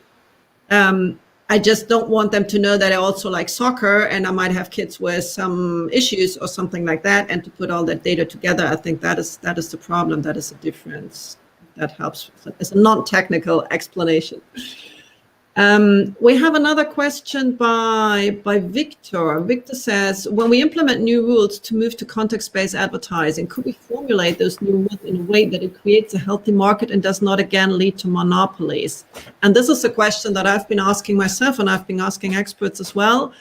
I just don't want them to know that I also like soccer and I might have kids with some issues or something like that. And to put all that data together, I think that is the problem. That is the difference. That helps. It's a non-technical explanation. We have another question by Victor. Victor says, when we implement new rules to move to context-based advertising, could we formulate those new rules in a way that it creates a healthy market and does not again lead to monopolies? And this is a question that I've been asking myself, and I've been asking experts as well,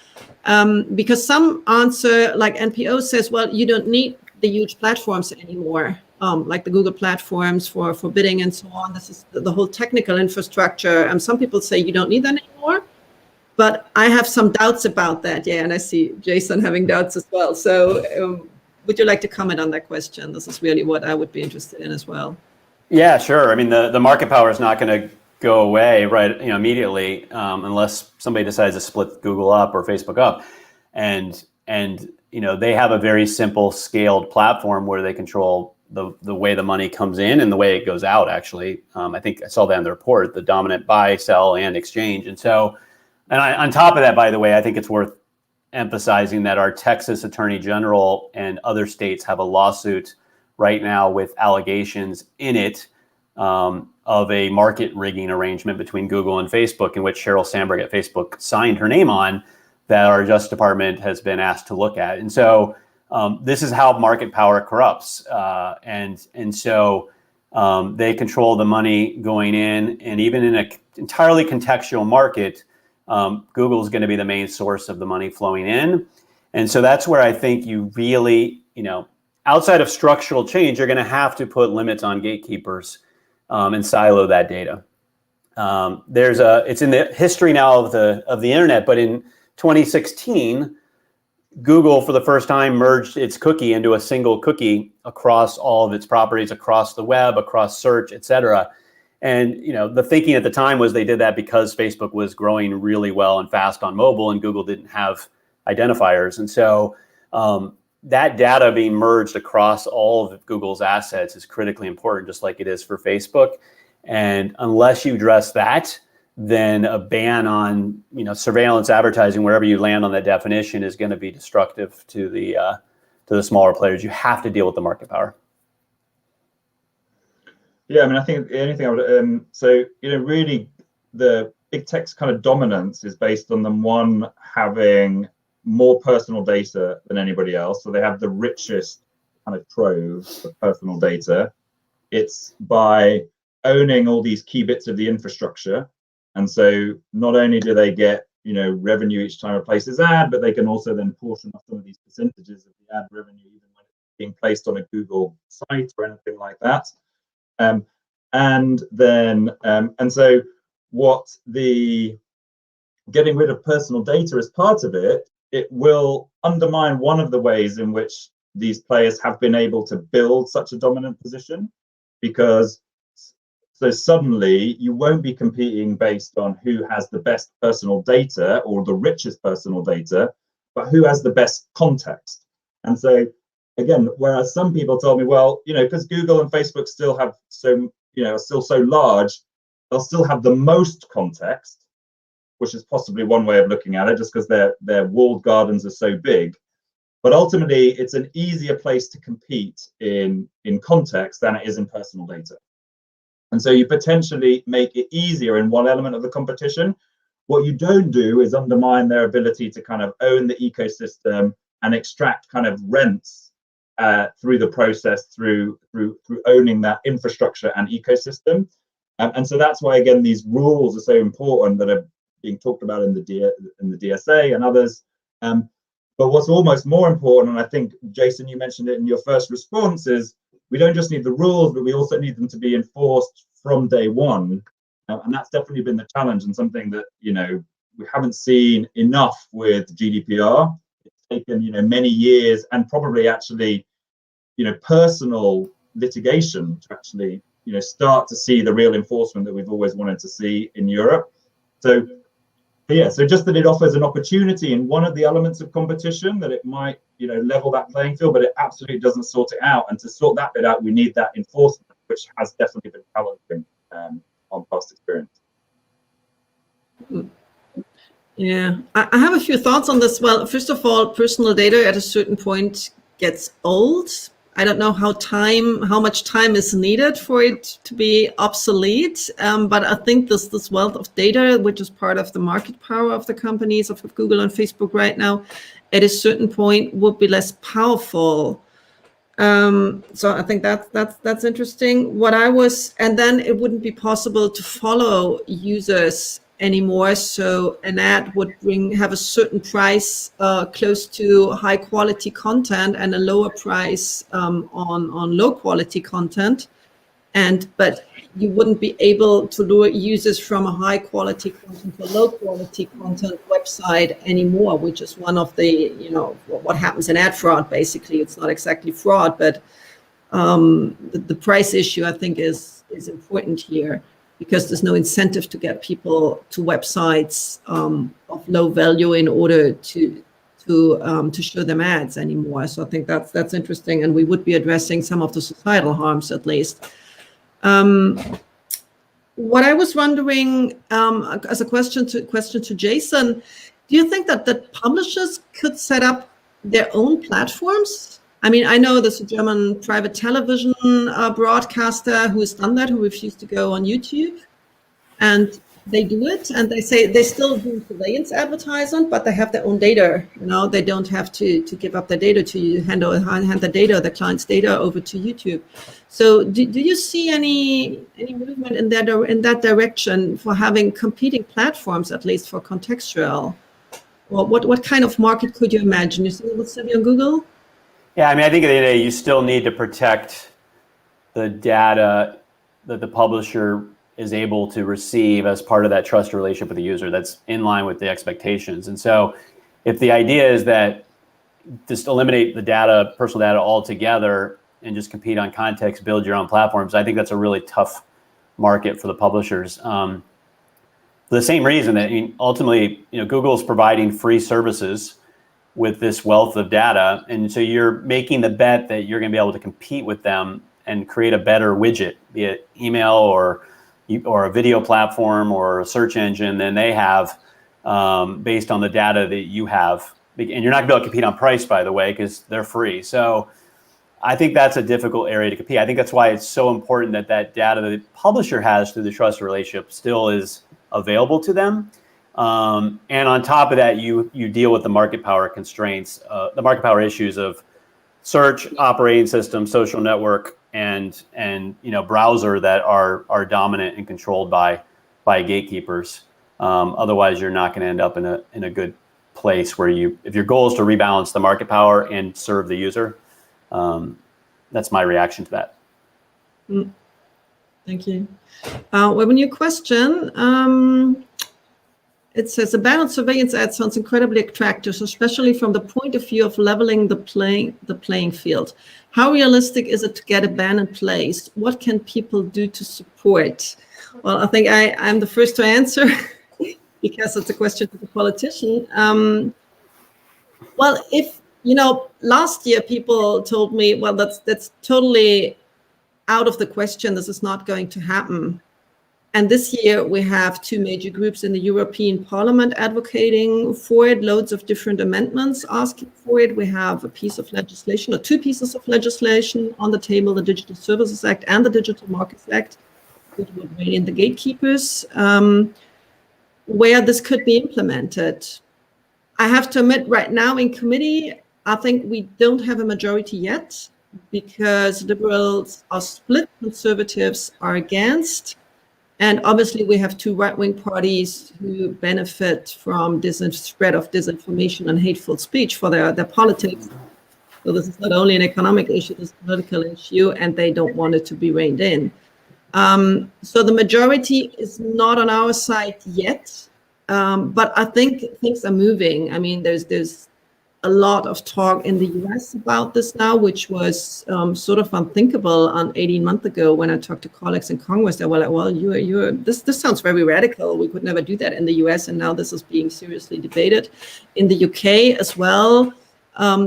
because some answer, like NPO says, well, you don't need the huge platforms anymore. Like the Google platforms for bidding and so on. This is the whole technical infrastructure. Some people say you don't need that anymore, but I have some doubts about that. Yeah, and I see Jason having doubts as well. So would you like to comment on that question? This is really what I would be interested in as well. Yeah, sure. I mean, the market power is not going to go away immediately unless somebody decides to split Google up or Facebook up. And they have a very simple scaled platform where they control the way the money comes in and the way it goes out, actually. I think I saw that in the report, the dominant buy, sell, and exchange. And so, on top of that, by the way, I think it's worth emphasizing that our Texas Attorney General and other states have a lawsuit right now with allegations in it of a market rigging arrangement between Google and Facebook, in which Sheryl Sandberg at Facebook signed her name on, that our Justice Department has been asked to look at. And so, this is how market power corrupts, and so they control the money going in, and even in an entirely contextual market, Google is going to be the main source of the money flowing in, and so that's where I think you really, outside of structural change, you're going to have to put limits on gatekeepers and silo that data. It's in the history now of the internet, but in 2016. Google, for the first time, merged its cookie into a single cookie across all of its properties, across the web, across search, et cetera. And the thinking at the time was they did that because Facebook was growing really well and fast on mobile, and Google didn't have identifiers. And so that data being merged across all of Google's assets is critically important, just like it is for Facebook. And unless you address that, then a ban on surveillance advertising, wherever you land on that definition, is going to be destructive to the smaller players. You have to deal with the market power. Yeah, I mean, I think the only thing I would, really the big tech's kind of dominance is based on them, one, having more personal data than anybody else. So they have the richest kind of trove of personal data. It's by owning all these key bits of the infrastructure. And so not only do they get, revenue each time a place is ad, but they can also then portion off some of these percentages of the ad revenue, even when it's being placed on a Google site or anything like that. And so what the getting rid of personal data as part of it, it will undermine one of the ways in which these players have been able to build such a dominant position, because so suddenly you won't be competing based on who has the best personal data or the richest personal data, but who has the best context. And so again, whereas some people told me, well, because Google and Facebook still have are still so large, they'll still have the most context, which is possibly one way of looking at it, just because their walled gardens are so big. But ultimately, it's an easier place to compete in context than it is in personal data. And so you potentially make it easier in one element of the competition. What you don't do is undermine their ability to kind of own the ecosystem and extract kind of rents through the process, through owning that infrastructure and ecosystem. And so that's why, again, these rules are so important that are being talked about in the DSA and others. But what's almost more important, and I think, Jason, you mentioned it in your first response, is we don't just need the rules, but we also need them to be enforced from day one. And that's definitely been the challenge, and something that, we haven't seen enough with GDPR. It's taken, many years, and probably actually, personal litigation to actually, start to see the real enforcement that we've always wanted to see in Europe. So just that it offers an opportunity in one of the elements of competition, that it might, level that playing field, but it absolutely doesn't sort it out. And to sort that bit out, we need that enforcement, which has definitely been challenging on past experience. Yeah, I have a few thoughts on this. Well, first of all, personal data at a certain point gets old. I don't know how much time is needed for it to be obsolete. But I think this wealth of data, which is part of the market power of the companies of Google and Facebook right now, at a certain point would be less powerful. So I think that's interesting. And then it wouldn't be possible to follow users anymore. So an ad would have a certain price close to high quality content and a lower price on low quality content. But you wouldn't be able to lure users from a high quality content to low quality content website anymore, which is one of the, what happens in ad fraud. Basically, it's not exactly fraud, but the price issue, I think, is important here, because there's no incentive to get people to websites of low value in order to show them ads anymore. So I think that's interesting, and we would be addressing some of the societal harms at least. What I was wondering, as a question to Jason, do you think that publishers could set up their own platforms? I mean, I know there's a German private television broadcaster who has done that, who refused to go on YouTube, and they do it, and they say they still do surveillance advertising, but they have their own data. They don't have to give up their data to you, hand the client's data over to YouTube. So do you see any movement in that direction for having competing platforms, at least for contextual? Or what kind of market could you imagine? You see what's on Google? Yeah, I mean, I think at the end of the day, you still need to protect the data that the publisher is able to receive as part of that trust relationship with the user that's in line with the expectations. And so if the idea is that just eliminate the data, personal data altogether, and just compete on context, build your own platforms, I think that's a really tough market for the publishers. For the same reason that ultimately, Google is providing free services with this wealth of data. And so you're making the bet that you're going to be able to compete with them and create a better widget, be it email or a video platform or a search engine than they have, based on the data that you have. And you're not going to be able to compete on price, by the way, because they're free. So I think that's a difficult area to compete. I think that's why it's so important that that data that the publisher has through the trusted relationship still is available to them. And on top of that, you deal with the market power constraints, the market power issues of search, operating system, social network, and browser that are dominant and controlled by gatekeepers. Otherwise, you're not going to end up in a good place where if your goal is to rebalance the market power and serve the user. That's my reaction to that. Thank you. We have a new question. It says, a ban on surveillance ads sounds incredibly attractive, especially from the point of view of leveling the playing field. How realistic is it to get a ban in place? What can people do to support? Well, I think I'm the first to answer because it's a question to the politician. Well, if, last year people told me, well, that's totally out of the question. This is not going to happen. And this year we have two major groups in the European Parliament advocating for it, loads of different amendments asking for it. We have a piece of legislation, or two pieces of legislation on the table, the Digital Services Act and the Digital Markets Act, which would rein in the gatekeepers, where this could be implemented. I have to admit, right now in committee, I think we don't have a majority yet because liberals are split, conservatives are against. And obviously, we have two right-wing parties who benefit from this spread of disinformation and hateful speech for their politics. So this is not only an economic issue, it's a political issue, and they don't want it to be reined in. So the majority is not on our side yet, but I think things are moving. I mean, there's a lot of talk in the US about this now, which was sort of unthinkable 18 months ago when I talked to colleagues in Congress. They were like, well, this sounds very radical. We could never do that in the US. And now this is being seriously debated. In the UK as well,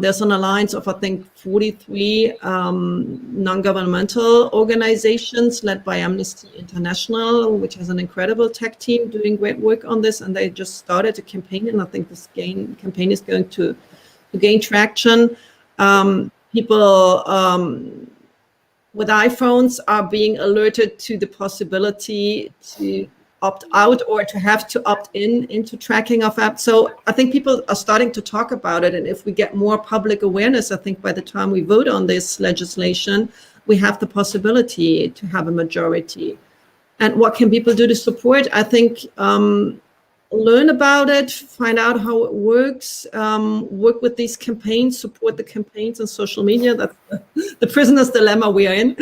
there's an alliance of, I think, 43 non-governmental organizations led by Amnesty International, which has an incredible tech team doing great work on this. And they just started a campaign. And I think this campaign is going to gain traction. People with iPhones are being alerted to the possibility to opt out or to have to opt into tracking of apps. So I think people are starting to talk about it. And if we get more public awareness, I think by the time we vote on this legislation, we have the possibility to have a majority. And what can people do to support? I think learn about it, find out how it works, work with these campaigns, support the campaigns on social media. That's the prisoner's dilemma we are in.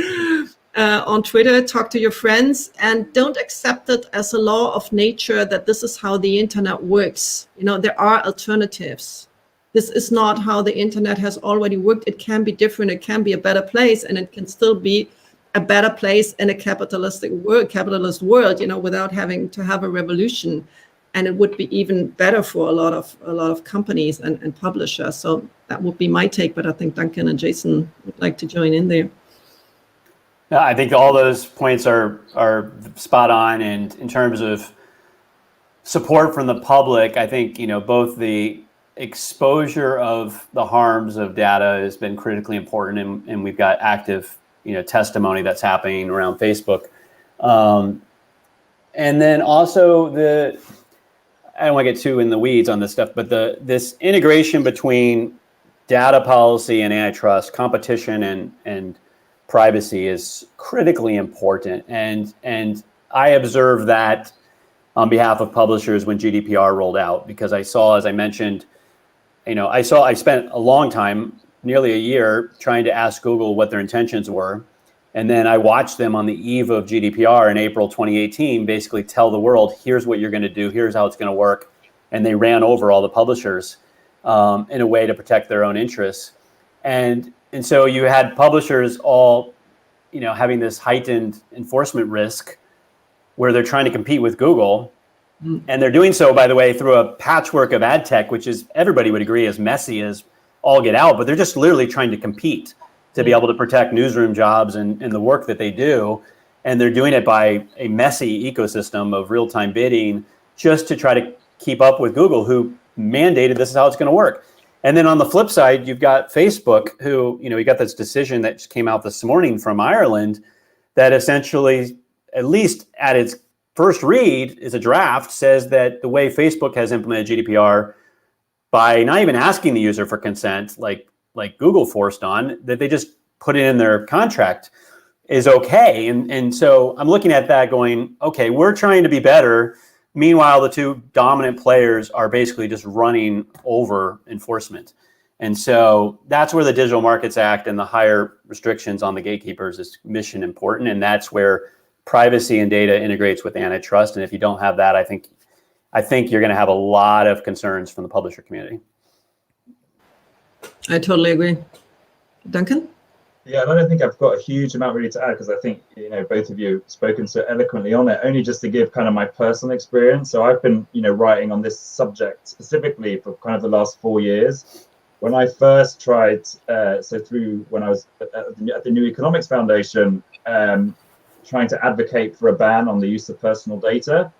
On Twitter, talk to your friends, and don't accept it as a law of nature that this is how the internet works. There are alternatives. This is not how the internet has already worked. It can be different. It can be a better place, and it can still be a better place in a capitalist world, without having to have a revolution. And it would be even better for a lot of companies and publishers. So that would be my take, but I think Duncan and Jason would like to join in there. Yeah, I think all those points are spot on. And in terms of support from the public, I think both the exposure of the harms of data has been critically important, and we've got active testimony that's happening around Facebook, and then also I don't want to get too in the weeds on this stuff, but this integration between data policy and antitrust, competition and privacy is critically important. And I observed that on behalf of publishers when GDPR rolled out, because I saw, as I mentioned, I spent a long time, nearly a year, trying to ask Google what their intentions were. And then I watched them on the eve of GDPR in April 2018, basically tell the world, here's what you're going to do, here's how it's going to work. And they ran over all the publishers in a way to protect their own interests. And so you had publishers all, having this heightened enforcement risk where they're trying to compete with Google. And they're doing so, by the way, through a patchwork of ad tech, which is, everybody would agree, is messy as all get out, but they're just literally trying to compete to be able to protect newsroom jobs and the work that they do. And they're doing it by a messy ecosystem of real-time bidding just to try to keep up with Google, who mandated this is how it's going to work. And then on the flip side, you've got Facebook, who, you got this decision that just came out this morning from Ireland that essentially, at least at its first read, is a draft, says that the way Facebook has implemented GDPR, by not even asking the user for consent, like Google forced on, that they just put it in their contract, is okay. And so I'm looking at that going, okay, we're trying to be better. Meanwhile, the two dominant players are basically just running over enforcement. And so that's where the Digital Markets Act and the higher restrictions on the gatekeepers is mission important. And that's where privacy and data integrates with antitrust. And if you don't have that, I think you're going to have a lot of concerns from the publisher community. I totally agree. Duncan? Yeah, and I don't think I've got a huge amount really to add, because I think, both of you have spoken so eloquently on it. Only just to give kind of my personal experience. So I've been, writing on this subject specifically for kind of the last 4 years. When I first tried, when I was at the New Economics Foundation, trying to advocate for a ban on the use of personal data,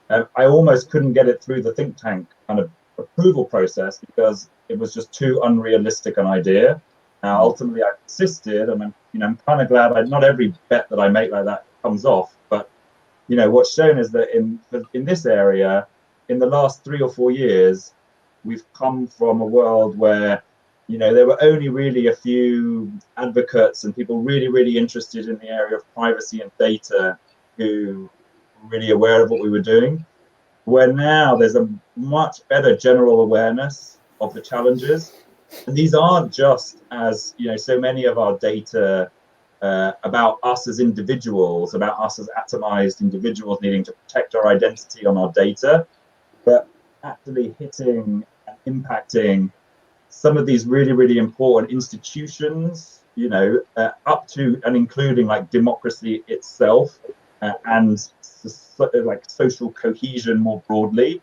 I almost couldn't get it through the think tank kind of approval process because it was just too unrealistic an idea. Now, ultimately, I persisted, and I'm kind of glad not every bet that I make like that comes off. But what's shown is that in this area, in the last 3 or 4 years, we've come from a world where there were only really a few advocates and people really, really interested in the area of privacy and data who were really aware of what we were doing. Where now there's a much better general awareness of the challenges. And these aren't just, as so many of our data about us as individuals, about us as atomized individuals needing to protect our identity on our data, but actually hitting and impacting some of these really, really important institutions, up to and including like democracy itself and like social cohesion more broadly.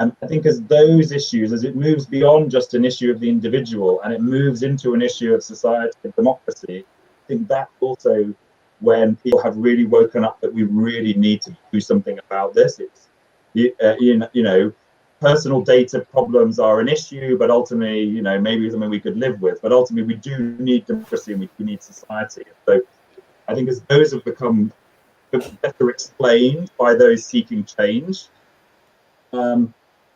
And I think as those issues, as it moves beyond just an issue of the individual and it moves into an issue of society and democracy, I think that's also when people have really woken up that we really need to do something about this. It's, personal data problems are an issue, but ultimately, maybe something we could live with. But ultimately, we do need democracy and we do need society. So I think as those have become better explained by those seeking change,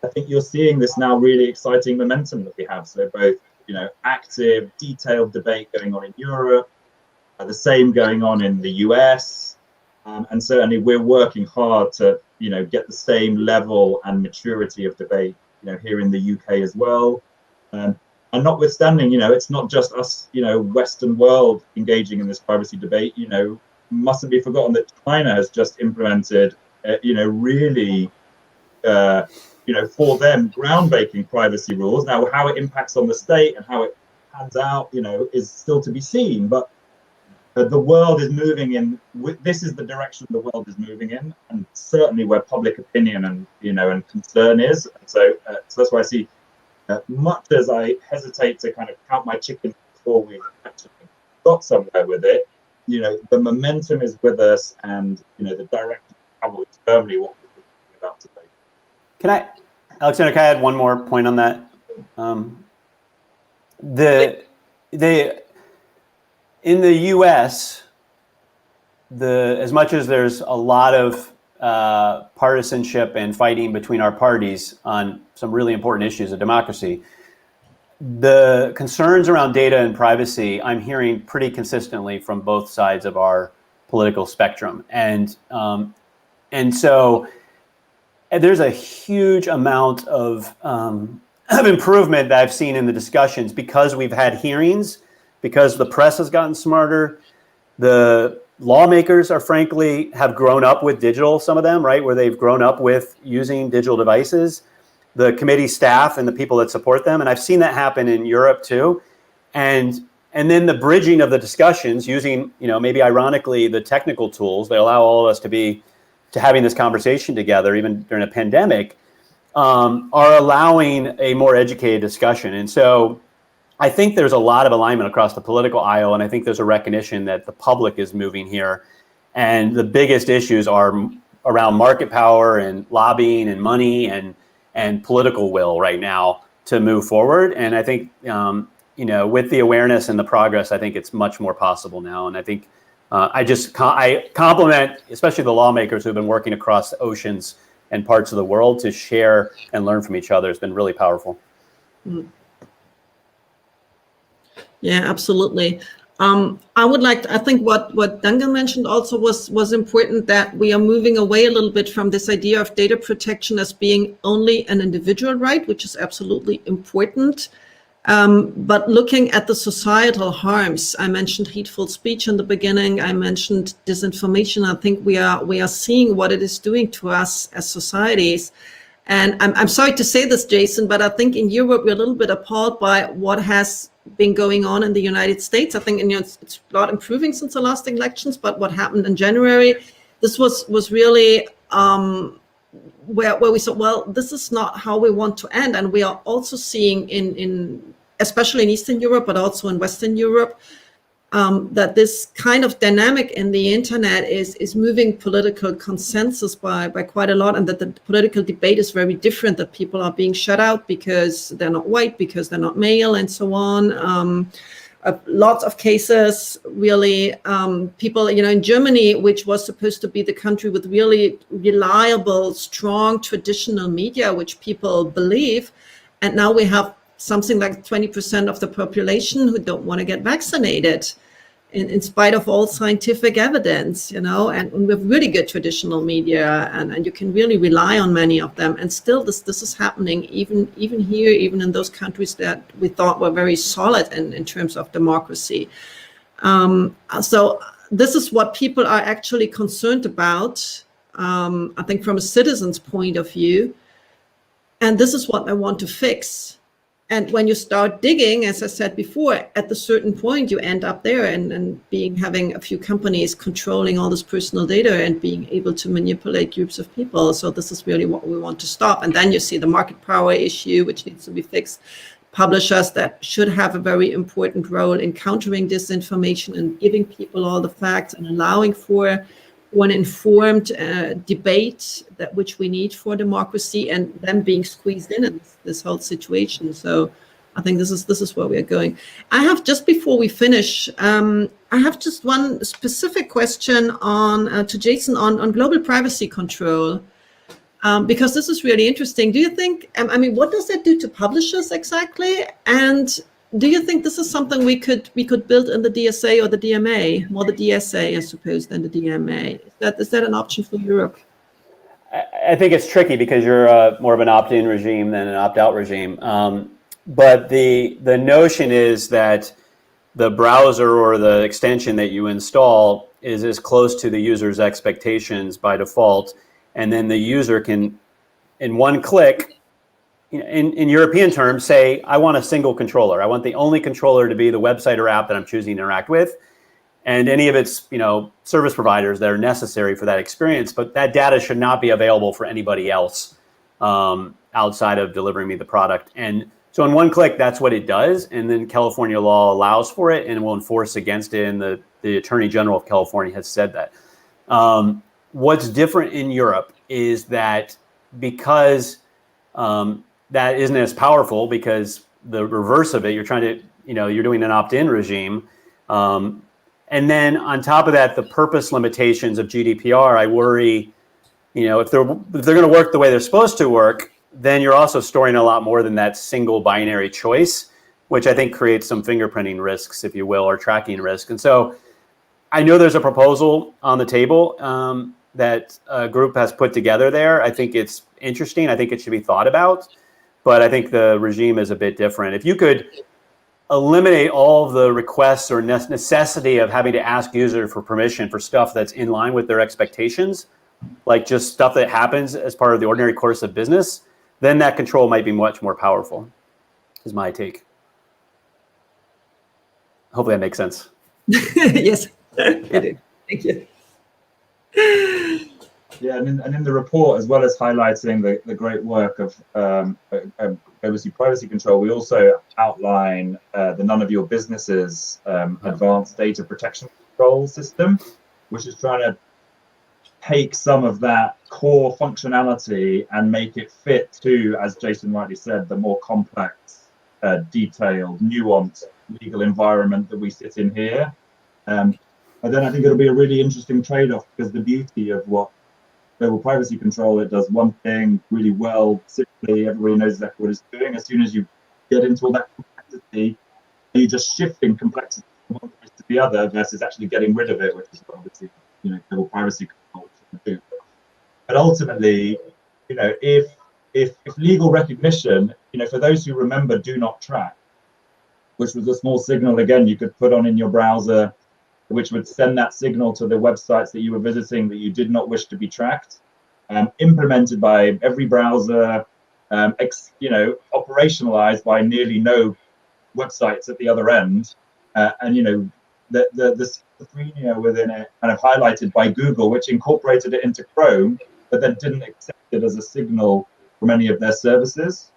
I think you're seeing this now really exciting momentum that we have. So both, active, detailed debate going on in Europe, the same going on in the US, and certainly we're working hard to, get the same level and maturity of debate, here in the UK as well. And notwithstanding, it's not just us, Western world engaging in this privacy debate. Mustn't be forgotten that China has just implemented, really. For them, groundbreaking privacy rules. Now, how it impacts on the state and how it pans out, is still to be seen. But the world is moving in. This is the direction the world is moving in, and certainly where public opinion and and concern is. And so that's why I see, much as I hesitate to kind of count my chickens before we've actually got somewhere with it, the momentum is with us, and the direction of travel is firmly what we're talking about today. Alexandra, can I add one more point on that? In the US, as much as there's a lot of partisanship and fighting between our parties on some really important issues of democracy, the concerns around data and privacy, I'm hearing pretty consistently from both sides of our political spectrum. And so there's a huge amount of improvement that I've seen in the discussions because we've had hearings, because the press has gotten smarter. The lawmakers frankly have grown up with digital, some of them, right, where they've grown up with using digital devices. The committee staff and the people that support them. And I've seen that happen in Europe too. And then the bridging of the discussions using, maybe ironically, the technical tools that allow all of us to having this conversation together, even during a pandemic, are allowing a more educated discussion. And so I think there's a lot of alignment across the political aisle, and I think there's a recognition that the public is moving here. And the biggest issues are around market power and lobbying and money and political will right now. to move forward. And I think, you know, with the awareness and the progress, I think it's much more possible now. And I think I compliment, especially the lawmakers who've been working across the oceans and parts of the world to share and learn from each other. It's been really powerful. Yeah, absolutely. I would like to, I think what Duncan mentioned also was important, that we are moving away a little bit from this idea of data protection as being only an individual right, which is absolutely important. But looking at the societal harms, I mentioned hateful speech in the beginning. I mentioned disinformation. I think we are seeing what it is doing to us as societies. And I'm sorry to say this, Jason, but I think in Europe, we're a little bit appalled by what has been going on in the United States. I think it's not improving since the last elections, but what happened in January, this was really where we said, well, this is not how we want to end. And we are also seeing in especially in Eastern Europe, but also in Western Europe, that this kind of dynamic in the internet is moving political consensus by quite a lot, and that the political debate is very different, that people are being shut out because they're not white, because they're not male, and so on. Lots of cases, really, people, you know, in Germany, which was supposed to be the country with really reliable, strong, traditional media, which people believe, and now we have something like 20% of the population who don't want to get vaccinated, in spite of all scientific evidence, you know, and we have really good traditional media, and you can really rely on many of them. And still this is happening even here, even in those countries that we thought were very solid in terms of democracy. So this is what people are actually concerned about, I think, from a citizen's point of view. And this is what I want to fix. And when you start digging, as I said before, at a certain point, you end up there and having a few companies controlling all this personal data and being able to manipulate groups of people. So this is really what we want to stop. And then you see the market power issue, which needs to be fixed. Publishers that should have a very important role in countering disinformation and giving people all the facts and allowing for an informed debate, that which we need for democracy, and them being squeezed in this whole situation. So I think this is where we are going. I have, just before we finish, I have just one specific question on to Jason on global privacy control, because this is really interesting. Do you think, I mean, what does that do to publishers exactly? And do you think this is something we could build in the DSA or the DMA, more the DSA, I suppose, than the DMA? Is that an option for Europe? I think it's tricky because you're more of an opt-in regime than an opt-out regime. But the notion is that the browser or the extension that you install is as close to the user's expectations by default, and then the user can, in one click, in European terms, say, I want a single controller. I want the only controller to be the website or app that I'm choosing to interact with, and any of its service providers that are necessary for that experience. But that data should not be available for anybody else outside of delivering me the product. And so in one click, that's what it does. And then California law allows for it and will enforce against it. And the Attorney General of California has said that. What's different in Europe is that because that isn't as powerful, because the reverse of it, you're trying to, you're doing an opt-in regime. And then on top of that, the purpose limitations of GDPR, I worry, if they're going to work the way they're supposed to work, then you're also storing a lot more than that single binary choice, which I think creates some fingerprinting risks, if you will, or tracking risk. And so I know there's a proposal on the table that a group has put together there. I think it's interesting. I think it should be thought about, but I think the regime is a bit different. If you could eliminate all of the requests or necessity of having to ask user for permission for stuff that's in line with their expectations, like just stuff that happens as part of the ordinary course of business, then that control might be much more powerful, is my take. Hopefully that makes sense. Yes, I do. Thank you. Yeah, and in the report, as well as highlighting the great work of obviously privacy control, we also outline the None of Your Business's advanced data protection control system, which is trying to take some of that core functionality and make it fit to, as Jason rightly said, the more complex, detailed, nuanced legal environment that we sit in here. And then I think it'll be a really interesting trade-off, because the beauty of what global privacy control, it does one thing really well, simply, everybody knows exactly what it's doing. As soon as you get into all that complexity, you're just shifting complexity from one place to the other versus actually getting rid of it, which is what obviously, global privacy control is going to do. But ultimately, if legal recognition, for those who remember do not track, which was a small signal, again, you could put on in your browser, which would send that signal to the websites that you were visiting that you did not wish to be tracked, implemented by every browser, operationalized by nearly no websites at the other end, and the schizophrenia within it kind of highlighted by Google, which incorporated it into Chrome, but then didn't accept it as a signal from any of their services.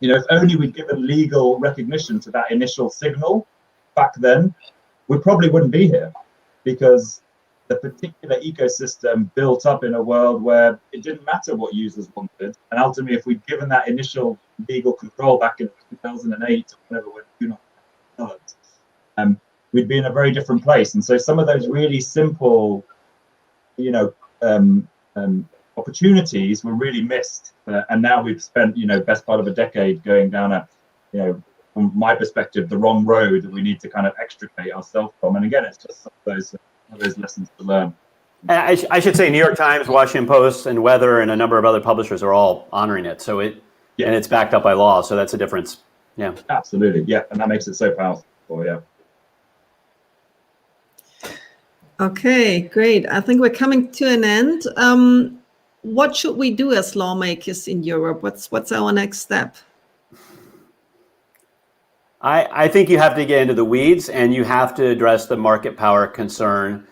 If only we'd given legal recognition to that initial signal back then, we probably wouldn't be here, because the particular ecosystem built up in a world where it didn't matter what users wanted. And ultimately, if we'd given that initial legal control back in 2008 or whatever, when do not developed, we'd be in a very different place. And so some of those really simple, opportunities were really missed. And now we've spent, best part of a decade going down a, from my perspective, the wrong road that we need to kind of extricate ourselves from. And again, it's just some of those lessons to learn. I should say New York Times, Washington Post, and Weather, and a number of other publishers are all honoring it. So and it's backed up by law. So that's a difference. Yeah. Absolutely. Yeah. And that makes it so powerful. Yeah. Okay, great. I think we're coming to an end. What should we do as lawmakers in Europe? What's our next step? I think you have to get into the weeds, and you have to address the market power concern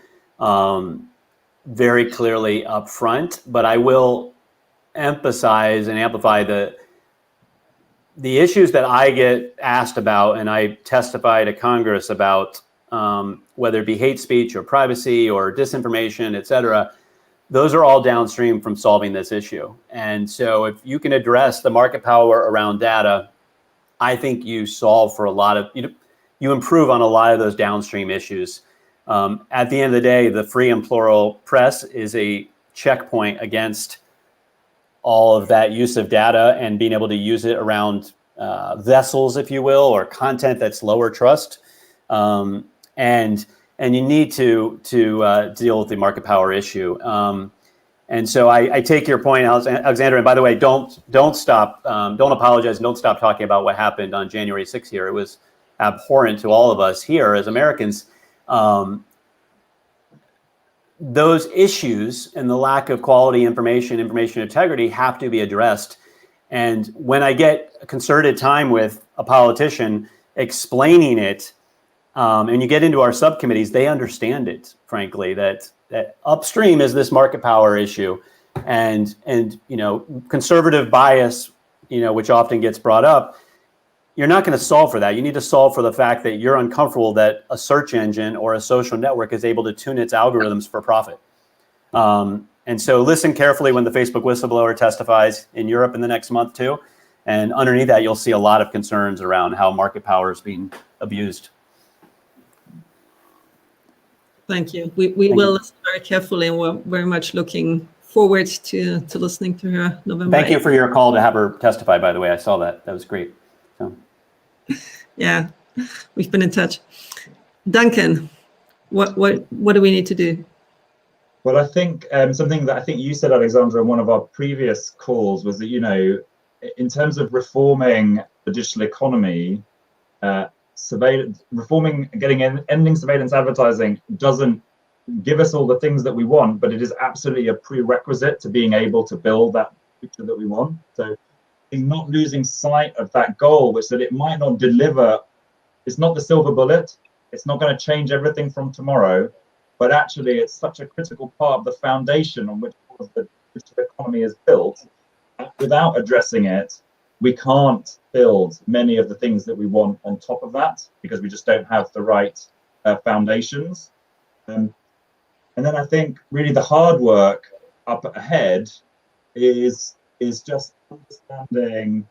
very clearly up front. But I will emphasize and amplify the issues that I get asked about, and I testify to Congress about, whether it be hate speech or privacy or disinformation, et cetera. Those are all downstream from solving this issue. And so if you can address the market power around data, I think you solve for a lot of, you improve on a lot of those downstream issues. At the end of the day, the free and plural press is a checkpoint against all of that use of data and being able to use it around vessels, if you will, or content that's lower trust. And you need to deal with the market power issue. And so I take your point, Alexandra. And by the way, don't stop, don't apologize, and don't stop talking about what happened on January 6th here. It was abhorrent to all of us here as Americans. Those issues and the lack of quality information integrity have to be addressed. And when I get a concerted time with a politician explaining it, and you get into our subcommittees, they understand it, frankly, that upstream is this market power issue, and conservative bias, which often gets brought up. You're not going to solve for that. You need to solve for the fact that you're uncomfortable that a search engine or a social network is able to tune its algorithms for profit. And so listen carefully when the Facebook whistleblower testifies in Europe in the next month too. And underneath that, you'll see a lot of concerns around how market power is being abused. Thank you. We will listen very carefully, and we're very much looking forward to listening to her November 8th. Thank you for your call to have her testify, by the way. I saw that. That was great. So. Yeah, we've been in touch. Duncan, what do we need to do? Well, I think something that I think you said, Alexandra, in one of our previous calls was that, in terms of reforming the digital economy, ending surveillance advertising doesn't give us all the things that we want, but it is absolutely a prerequisite to being able to build that future that we want. So not losing sight of that goal, which that it might not deliver, it's not the silver bullet, it's not going to change everything from tomorrow, but actually it's such a critical part of the foundation on which the digital economy is built. Without addressing it, we can't build many of the things that we want on top of that, because we just don't have the right foundations. And And then I think really the hard work up ahead is just understanding,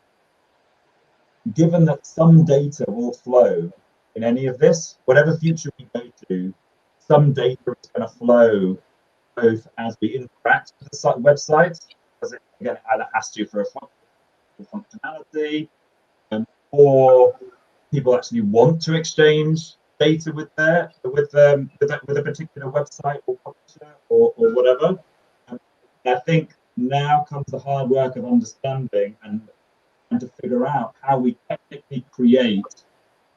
given that some data will flow in any of this, whatever future we go to, some data is going to flow both as we interact with the website, because it, again, either has to for a functionality, or people actually want to exchange data with a particular website or publisher or whatever. I think now comes the hard work of understanding and to figure out how we technically create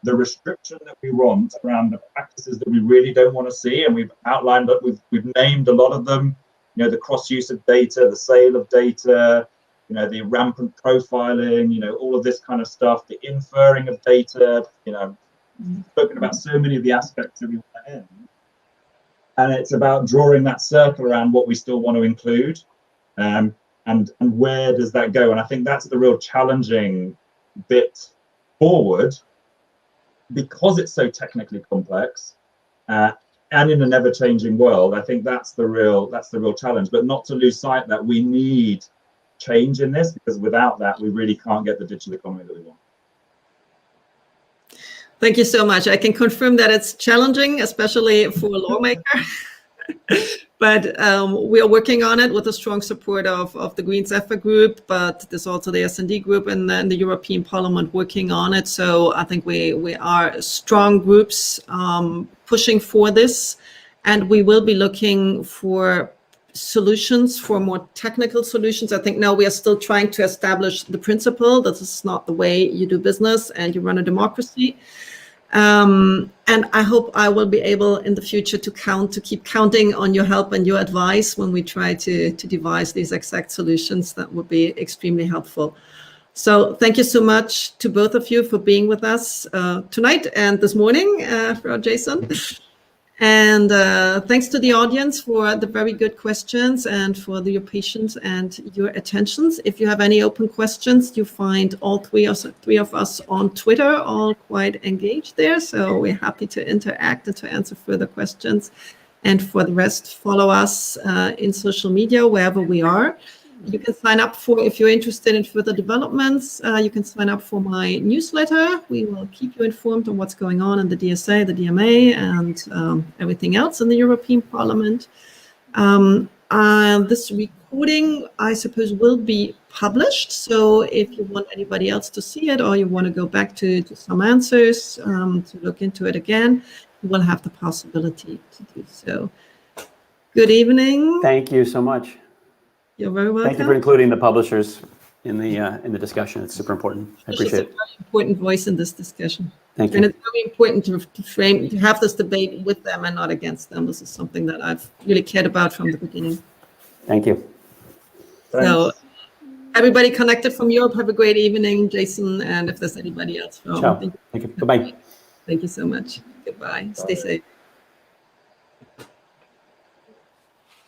the restriction that we want around the practices that we really don't want to see. And we've outlined that we've named a lot of them, you know, the cross-use of data, the sale of data, you know, the rampant profiling, you know, all of this kind of stuff, the inferring of data, you know, spoken about so many of the aspects that we want to end. And it's about drawing that circle around what we still want to include, and where does that go? And I think that's the real challenging bit forward, because it's so technically complex, and in an ever-changing world. I think that's the real challenge. But not to lose sight that we need change in this, because without that, we really can't get the digital economy that we want. Thank you so much. I can confirm that it's challenging, especially for a lawmaker. But we are working on it with the strong support of the Greens EFA group, but there's also the S&D group and then the European Parliament working on it. So I think we are strong groups pushing for this, and we will be looking for solutions, for more technical solutions. I think now we are still trying to establish the principle that this is not the way you do business and you run a democracy. And I hope I will be able in the future to keep counting on your help and your advice when we try to devise these exact solutions. That would be extremely helpful. So thank you so much to both of you for being with us tonight and this morning, for Jason. And thanks to the audience for the very good questions and for your patience and your attentions. If you have any open questions, you find all three of us on Twitter, all quite engaged there. So we're happy to interact and to answer further questions. And for the rest, follow us in social media, wherever we are. You can sign up if you're interested in further developments, you can sign up for my newsletter. We will keep you informed on what's going on in the DSA, the DMA, and everything else in the European Parliament. This recording, I suppose, will be published. So if you want anybody else to see it, or you want to go back to some answers, to look into it again, you will have the possibility to do so. Good evening. Thank you so much. You're very welcome. Thank you for including the publishers in the discussion. It's super important. I appreciate it. It's a very important voice in this discussion. Thank you. And it's very important to have this debate with them and not against them. This is something that I've really cared about from the beginning. Thank you. Thanks. So everybody connected from Europe, have a great evening, Jason. And if there's anybody else from, Ciao. Thank you. Goodbye. Thank you so much. Goodbye. Stay safe.